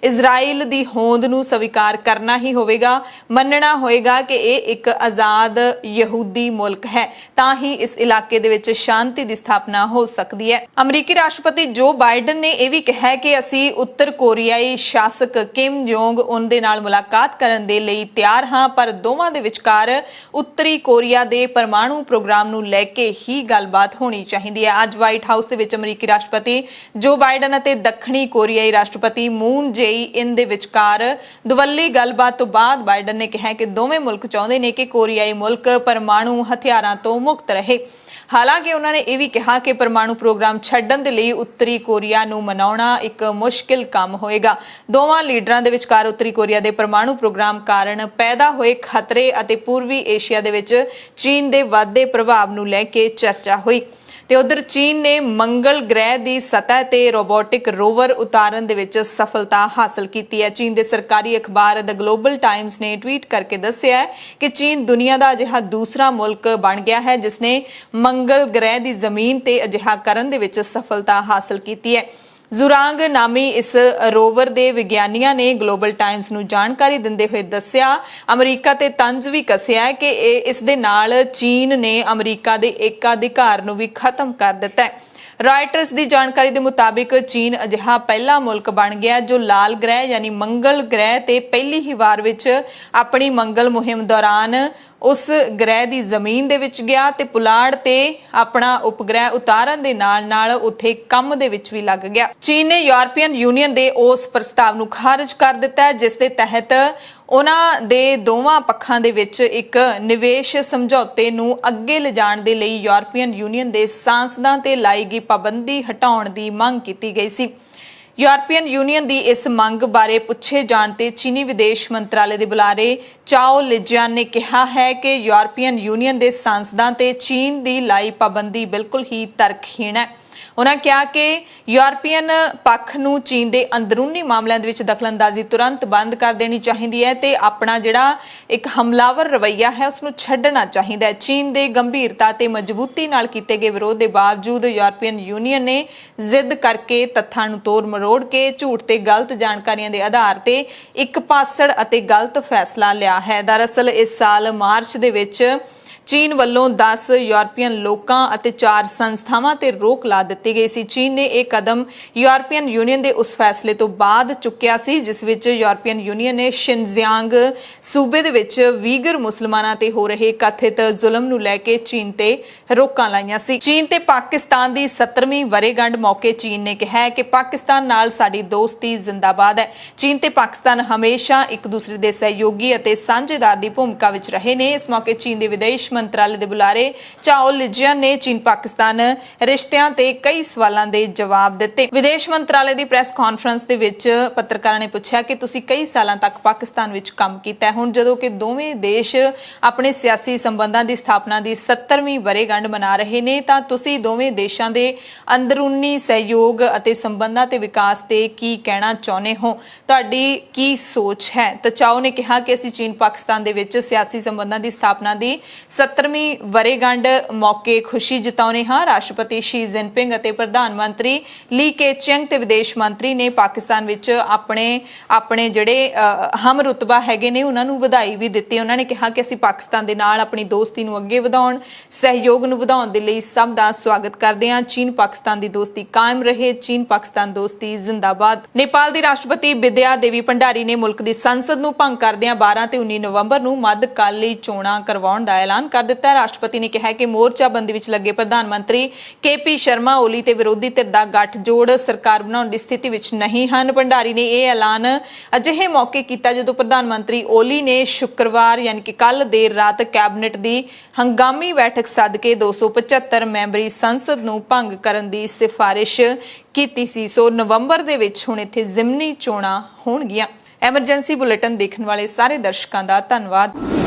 [SPEAKER 1] ਇਜ਼ਰਾਈਲ ਦੀ ਹੋਂਦ ਨੂੰ ਸਵੀਕਾਰ ਕਰਨਾ ਹੀ ਹੋਵੇਗਾ, ਮੰਨਣਾ ਹੋਏਗਾ ਕਿ ਇਹ ਇੱਕ ਆਜ਼ਾਦ ਯਹੂਦੀ ਮੁਲਕ ਹੈ, ਤਾਂ ਹੀ ਇਸ ਇਲਾਕੇ ਦੇ ਵਿੱਚ ਸ਼ਾਂਤੀ ਦੀ ਸਥਾਪਨਾ ਹੋ ਸਕਦੀ ਹੈ। ਅਮਰੀਕੀ ਰਾਸ਼ਟਰਪਤੀ ਜੋ ਬਾਈਡਨ ਨੇ ਇਹ ਵੀ ਕਿਹਾ ਕਿ ਅਸੀਂ ਉੱਤਰ ਕੋਰੀਆਈ ਸ਼ਾਸਕ ਕਿਮ ਜੋਂਗ ਉਨ ਦੇ ਨਾਲ ਮੁਲਾਕਾਤ ਕਰਨ ਦੇ ਲਈ ਤਿਆਰ ਹਾਂ, ਪਰ ਦੋਵਾਂ ਦੇ ਵਿਚਕਾਰ ਉੱਤਰੀ ਕੋਰੀਆ ਦੇ ਪਰਮਾਣੂ ਪ੍ਰੋਗਰਾਮ ਨੂੰ ਲੈ ਕੇ ਹੀ ਗੱਲਬਾਤ ਹੋਣੀ ਚਾਹੀਦੀ ਹੈ। ਅੱਜ ਵਾਈਟ ਹਾਊਸ ਦੇ ਵਿੱਚ ਅਮਰੀਕੀ ਰਾਸ਼ਟਰਪਤੀ ਜੋ ਬਾਈਡਨ ਅਤੇ ਦੱਖਣੀ ਕੋਰੀਆਈ ਰਾਸ਼ਟਰਪਤੀ ਮੂਨ ਜੇ-ਇਨ ਦੇ ਵਿਚਕਾਰ ਦੁਵੱਲੀ ਗੱਲਬਾਤ ਤੋਂ ਬਾਅਦ ਬਾਈਡਨ ਨੇ ਕਿਹਾ ਕਿ ਦੋਵੇਂ ਮੁਲਕ ਚਾਹੁੰਦੇ ਨੇ ਕਿ ਕੋਰੀਆਈ ਮੁਲਕ ਪਰਮਾਣੂ ਹਥਿਆਰਾਂ ਤੋਂ ਮੁਕਤ ਰਹੇ। ਹਾਲਾਂਕਿ ਉਹਨਾਂ ਨੇ ਇਹ ਵੀ ਕਿਹਾ ਕਿ ਪਰਮਾਣੂ ਪ੍ਰੋਗਰਾਮ ਛੱਡਣ ਦੇ ਲਈ ਉੱਤਰੀ ਕੋਰੀਆ ਨੂੰ ਮਨਾਉਣਾ ਇੱਕ ਮੁਸ਼ਕਿਲ ਕੰਮ ਹੋਏਗਾ। ਦੋਵਾਂ ਲੀਡਰਾਂ ਦੇ ਵਿਚਕਾਰ ਉੱਤਰੀ ਕੋਰੀਆ ਦੇ ਪਰਮਾਣੂ ਪ੍ਰੋਗਰਾਮ ਕਾਰਨ ਪੈਦਾ ਹੋਏ ਖਤਰੇ ਅਤੇ ਪੂਰਬੀ ਏਸ਼ੀਆ ਦੇ ਵਿੱਚ ਚੀਨ ਦੇ ਵੱਧਦੇ ਪ੍ਰਭਾਵ ਨੂੰ ਲੈ ਕੇ ਚਰਚਾ ਹੋਈ। ਤੇ ਉਧਰ ਚੀਨ ਨੇ ਮੰਗਲ ਗ੍ਰਹਿ ਦੀ ਸਤਹ ਤੇ ਰੋਬੋਟਿਕ ਰੋਵਰ ਉਤਾਰਨ ਦੇ ਵਿੱਚ ਸਫਲਤਾ ਹਾਸਲ ਕੀਤੀ ਹੈ। ਚੀਨ ਦੇ ਸਰਕਾਰੀ ਅਖਬਾਰ ਦ ਗਲੋਬਲ ਟਾਈਮਸ ਨੇ ਟਵੀਟ ਕਰਕੇ ਦੱਸਿਆ ਕਿ ਚੀਨ ਦੁਨੀਆ ਦਾ ਅਜਿਹਾ ਦੂਸਰਾ ਮੁਲਕ ਬਣ ਗਿਆ ਹੈ ਜਿਸ ਨੇ ਮੰਗਲ ਗ੍ਰਹਿ ਦੀ ਜ਼ਮੀਨ ਤੇ ਅਜਿਹਾ ਕਰਨ ਦੇ ਵਿੱਚ ਸਫਲਤਾ ਹਾਸਲ ਕੀਤੀ ਹੈ। ਜ਼ੁਰਾਂਗ ਨਾਮੀ ਇਸ ਰੋਵਰ ਦੇ ਵਿਗਿਆਨੀਆਂ ਨੇ ਗਲੋਬਲ ਟਾਈਮਸ ਨੂੰ ਜਾਣਕਾਰੀ ਦਿੰਦੇ ਹੋਏ ਦੱਸਿਆ, ਅਮਰੀਕਾ ਤੇ ਤੰਜ ਵੀ ਕੱਸਿਆ ਕਿ ਇਸ ਦੇ ਨਾਲ ਚੀਨ ਨੇ ਅਮਰੀਕਾ ਦੇ ਏਕਾਧਿਕਾਰ ਨੂੰ ਵੀ ਖਤਮ ਕਰ ਦਿੱਤਾ ਹੈ। ਰਾਇਟਰਸ ਦੀ ਜਾਣਕਾਰੀ ਦੇ ਮੁਤਾਬਿਕ ਚੀਨ ਅਜਿਹਾ ਪਹਿਲਾ ਮੁਲਕ ਬਣ ਗਿਆ ਜੋ ਲਾਲ ਗ੍ਰਹਿ ਯਾਨੀ ਮੰਗਲ ਗ੍ਰਹਿ ਤੇ ਪਹਿਲੀ ਹੀ ਵਾਰ ਵਿੱਚ ਆਪਣੀ ਮੰਗਲ ਮੁਹਿੰਮ ਦੌਰਾਨ ਉਸ ਗ੍ਰਹਿ ਦੀ ਜ਼ਮੀਨ ਦੇ ਵਿੱਚ ਗਿਆ ਤੇ ਪੁਲਾੜ ਤੇ ਆਪਣਾ ਉਪਗ੍ਰਹਿ ਉਤਾਰਨ ਦੇ ਨਾਲ ਉੱਥੇ ਕੰਮ ਦੇ ਵਿੱਚ ਵੀ ਲੱਗ ਗਿਆ। ਚੀਨ ਨੇ ਯੂਰਪੀਅਨ ਯੂਨੀਅਨ ਦੇ ਉਸ ਪ੍ਰਸਤਾਵ ਨੂੰ ਖਾਰਜ ਕਰ ਦਿੱਤਾ ਹੈ ਜਿਸ ਦੇ ਤਹਿਤ ਉਹਨਾਂ ਦੇ ਦੋਵਾਂ ਪੱਖਾਂ ਦੇ ਵਿੱਚ ਇੱਕ ਨਿਵੇਸ਼ ਸਮਝੌਤੇ ਨੂੰ ਅੱਗੇ ਲਿਜਾਣ ਦੇ ਲਈ ਯੂਰਪੀਅਨ ਯੂਨੀਅਨ ਦੇ ਸਾਂਸਦਾਂ ਤੇ ਲਾਈ ਗਈ ਪਾਬੰਦੀ ਹਟਾਉਣ ਦੀ ਮੰਗ ਕੀਤੀ ਗਈ ਸੀ। ਯੂਰਪੀਅਨ ਯੂਨੀਅਨ ਦੀ ਇਸ ਮੰਗ ਬਾਰੇ ਪੁੱਛੇ ਜਾਣ ਤੇ ਚੀਨੀ ਵਿਦੇਸ਼ ਮੰਤਰਾਲੇ ਦੇ ਬੁਲਾਰੇ ਚਾਓ ਲਿਜਿਆਨ ਨੇ ਕਿਹਾ ਹੈ ਕਿ ਯੂਰਪੀਅਨ ਯੂਨੀਅਨ ਦੇ ਸਾਂਸਦਾਂ ਤੇ ਚੀਨ ਦੀ ਲਾਈ ਪਾਬੰਦੀ ਬਿਲਕੁਲ ਹੀ ਤਰਕਹੀਣ ਹੈ। ਉਹਨਾਂ ਕਿਹਾ ਕਿ ਯੂਰਪੀਅਨ ਪੱਖ ਨੂੰ ਚੀਨ ਦੇ ਅੰਦਰੂਨੀ ਮਾਮਲਿਆਂ ਦੇ ਵਿੱਚ ਦਖਲਅੰਦਾਜ਼ੀ ਤੁਰੰਤ ਬੰਦ ਕਰ ਦੇਣੀ ਚਾਹੀਦੀ ਹੈ ਤੇ ਆਪਣਾ ਜਿਹੜਾ ਇੱਕ ਹਮਲਾਵਰ ਰਵੱਈਆ ਹੈ ਉਸ ਨੂੰ ਛੱਡਣਾ ਚਾਹੀਦਾ ਹੈ। ਚੀਨ ਦੇ ਗੰਭੀਰਤਾ ਤੇ ਮਜ਼ਬੂਤੀ ਨਾਲ ਕੀਤੇ ਗਏ ਵਿਰੋਧ ਦੇ ਬਾਵਜੂਦ ਯੂਰਪੀਅਨ ਯੂਨੀਅਨ ਨੇ ਜ਼ਿੱਦ ਕਰਕੇ ਤੱਥਾਂ ਨੂੰ ਤੋੜ ਮਰੋੜ ਕੇ ਝੂਠ ਤੇ ਗਲਤ ਜਾਣਕਾਰੀਆਂ ਦੇ ਆਧਾਰ ਤੇ ਇੱਕ ਪਾਸੜ ਅਤੇ ਗਲਤ ਫੈਸਲਾ ਲਿਆ ਹੈ। ਦਰਅਸਲ ਇਸ ਸਾਲ ਮਾਰਚ ਦੇ ਵਿੱਚ ਚੀਨ ਵੱਲੋਂ 10 ਯੂਰਪੀਅਨ ਲੋਕਾਂ ਅਤੇ 4 ਸੰਸਥਾਵਾਂ ਤੇ ਰੋਕ ਲਾ ਦਿੱਤੀ ਗਈ ਸੀ। ਚੀਨ ਨੇ ਇਹ ਕਦਮ ਯੂਰਪੀਅਨ ਯੂਨੀਅਨ ਦੇ ਉਸ ਫੈਸਲੇ ਤੋਂ ਬਾਅਦ ਚੁੱਕਿਆ ਸੀ ਜਿਸ ਵਿੱਚ ਯੂਰਪੀਅਨ ਯੂਨੀਅਨ ਨੇ ਸ਼ਿਨਜ਼ਿਆਂਗ ਸੂਬੇ ਦੇ ਵਿੱਚ ਵੀਗਰ ਮੁਸਲਮਾਨਾਂ ਤੇ ਹੋ ਰਹੇ ਕਥਿਤ ਜ਼ੁਲਮ ਨੂੰ ਲੈ ਕੇ ਚੀਨ ਤੇ ਰੋਕਾਂ ਲਾਈਆਂ ਸੀ। ਚੀਨ ਤੇ ਪਾਕਿਸਤਾਨ ਦੀ 70ਵੀਂ ਵਰ੍ਹੇਗੰਢ ਮੌਕੇ ਚੀਨ ਨੇ ਕਿਹਾ ਹੈ ਕਿ ਪਾਕਿਸਤਾਨ ਨਾਲ ਸਾਡੀ ਦੋਸਤੀ ਜ਼ਿੰਦਾਬਾਦ ਹੈ। ਚੀਨ ਤੇ ਪਾਕਿਸਤਾਨ ਹਮੇਸ਼ਾ ਇੱਕ ਦੂਸਰੇ ਦੇ ਸਹਿਯੋਗੀ ਅਤੇ ਸਾਂਝੇਦਾਰ ਦੀ ਭੂਮਿਕਾ ਵਿੱਚ ਰਹੇ ਨੇ। ਇਸ ਮੌਕੇ ਚੀਨ ਦੇ ਵਿਦੇਸ਼ ਮੰਤਰਾਲੇ ਦੇ ਬੁਲਾਰੇ ਚਾਓ ਲਿਜਿਆਨ ਨੇ ਚੀਨ ਪਾਕਿਸਤਾਨ ਰਿਸ਼ਤਿਆਂ ਤੇ ਕਈ ਸਵਾਲਾਂ ਦੇ ਜਵਾਬ ਦਿੱਤੇ। ਵਿਦੇਸ਼ ਮੰਤਰਾਲੇ ਦੀ ਪ੍ਰੈਸ ਕਾਨਫਰੰਸ ਦੇ ਵਿੱਚ ਪੱਤਰਕਾਰਾਂ ਨੇ ਪੁੱਛਿਆ ਕਿ ਤੁਸੀਂ ਕਈ ਸਾਲਾਂ ਤੱਕ ਪਾਕਿਸਤਾਨ ਵਿੱਚ ਕੰਮ ਕੀਤਾ ਹੈ, ਹੁਣ ਜਦੋਂ ਕਿ ਦੋਵੇਂ ਦੇਸ਼ ਆਪਣੇ ਸਿਆਸੀ ਸੰਬੰਧਾਂ ਦੀ ਸਥਾਪਨਾ ਦੀ 70ਵੀਂ ਵਰ੍ਹੇਗੰਢ ਮਨਾ ਰਹੇ ਨੇ ਤਾਂ ਤੁਸੀਂ ਦੋਵੇਂ ਦੇਸ਼ਾਂ ਦੇ ਅੰਦਰੂਨੀ ਸਹਿਯੋਗ ਅਤੇ ਸੰਬੰਧਾਂ ਤੇ ਵਿਕਾਸ ਤੇ ਕੀ ਕਹਿਣਾ ਚਾਹੁੰਦੇ ਹੋ, ਤੁਹਾਡੀ ਕੀ ਸੋਚ ਹੈ। ਤਾਂ ਚਾਓ ਨੇ ਕਿਹਾ ਕਿ ਅਸੀਂ ਚੀਨ ਪਾਕਿਸਤਾਨ ਦੇ ਵਿੱਚ ਸਿਆਸੀ ਸੰਬੰਧਾਂ ਦੀ ਸਥਾਪਨਾ ਦੀ 70ਵੀਂ ਵਰ੍ਹੇਗੰਢ ਮੌਕੇ ਖੁਸ਼ੀ ਜਤਾਉਂਦੇ ਹਾਂ। ਰਾਸ਼ਟਰਪਤੀ ਸ਼ੀ ਜਿਨਪਿੰਗ ਅਤੇ ਪ੍ਰਧਾਨ ਮੰਤਰੀ ਲੀ ਕੇਚਿੰਗ ਤੇ ਵਿਦੇਸ਼ ਮੰਤਰੀ ਨੇ ਪਾਕਿਸਤਾਨ ਵਿੱਚ ਆਪਣੇ ਜਿਹੜੇ ਹਮ ਰੁਤਬਾ ਹੈਗੇ ਨੇ ਉਹਨਾਂ ਨੂੰ ਵਧਾਈ ਵੀ ਦਿੱਤੀ। ਉਹਨਾਂ ਨੇ ਕਿਹਾ ਕਿ ਅਸੀਂ ਪਾਕਿਸਤਾਨ ਦੇ ਨਾਲ ਆਪਣੀ ਦੋਸਤੀ ਨੂੰ ਅੱਗੇ ਵਧਾਉਣ, ਸਹਿਯੋਗ ਨੂੰ ਵਧਾਉਣ ਦੇ ਲਈ ਸਭ ਦਾ ਸਵਾਗਤ ਕਰਦੇ ਹਾਂ। ਚੀਨ ਪਾਕਿਸਤਾਨ ਦੀ ਦੋਸਤੀ ਕਾਇਮ ਰਹੇ, ਚੀਨ ਪਾਕਿਸਤਾਨ ਦੋਸਤੀ ਜ਼ਿੰਦਾਬਾਦ। ਨੇਪਾਲ ਦੀ ਰਾਸ਼ਟਰਪਤੀ ਵਿਦਿਆ ਦੇਵੀ ਭੰਡਾਰੀ ਨੇ ਮੁਲਕ ਦੀ ਸੰਸਦ ਨੂੰ ਭੰਗ ਕਰਦਿਆਂ 12 ਤੇ 19 ਨਵੰਬਰ ਨੂੰ ਮੱਧਕਾਲੀ ਚੋਣਾਂ ਕਰਵਾਉਣ ਦਾ ਐਲਾਨ ਕਰ ਦਿੱਤਾ। ਰਾਸ਼ਟਰਪਤੀ ਨੇ ਕਿਹਾ ਕਿ ਮੋਰਚਾਬੰਦੀ ਵਿੱਚ ਲੱਗੇ ਪ੍ਰਧਾਨ ਮੰਤਰੀ KP ਸ਼ਰਮਾ ਓਲੀ ਤੇ ਵਿਰੋਧੀ ਧਿਰ ਦਾ ਗੱਠਜੋੜ ਸਰਕਾਰ ਬਣਾਉਣ ਦੀ ਸਥਿਤੀ ਵਿੱਚ ਨਹੀਂ ਹਨ। ਭੰਡਾਰੀ ਨੇ ਇਹ ਐਲਾਨ ਅਜਿਹੇ ਮੌਕੇ ਕੀਤਾ ਜਦੋਂ ਪ੍ਰਧਾਨ ਮੰਤਰੀ ਓਲੀ ਨੇ ਸ਼ੁੱਕਰਵਾਰ ਯਾਨੀ ਕਿ ਕੱਲ ਦੇਰ ਰਾਤ ਕੈਬਨਿਟ ਦੀ ਹੰਗਾਮੀ ਬੈਠਕ ਸੱਦ ਕੇ 275 ਮੈਂਬਰੀ ਸੰਸਦ ਨੂੰ ਭੰਗ ਕਰਨ ਦੀ ਸਿਫਾਰਿਸ਼ ਕੀਤੀ ਸੀ। ਸੋ ਨਵੰਬਰ ਦੇ ਵਿੱਚ ਹੁਣ ਇੱਥੇ ਜ਼ਿਮਨੀ ਚੋਣਾਂ ਹੋਣਗੀਆਂ। ਐਮਰਜੈਂਸੀ ਬੁਲੇਟਿਨ ਦੇਖਣ ਵਾਲੇ ਸਾਰੇ ਦਰਸ਼ਕਾਂ ਦਾ ਧੰਨਵਾਦ।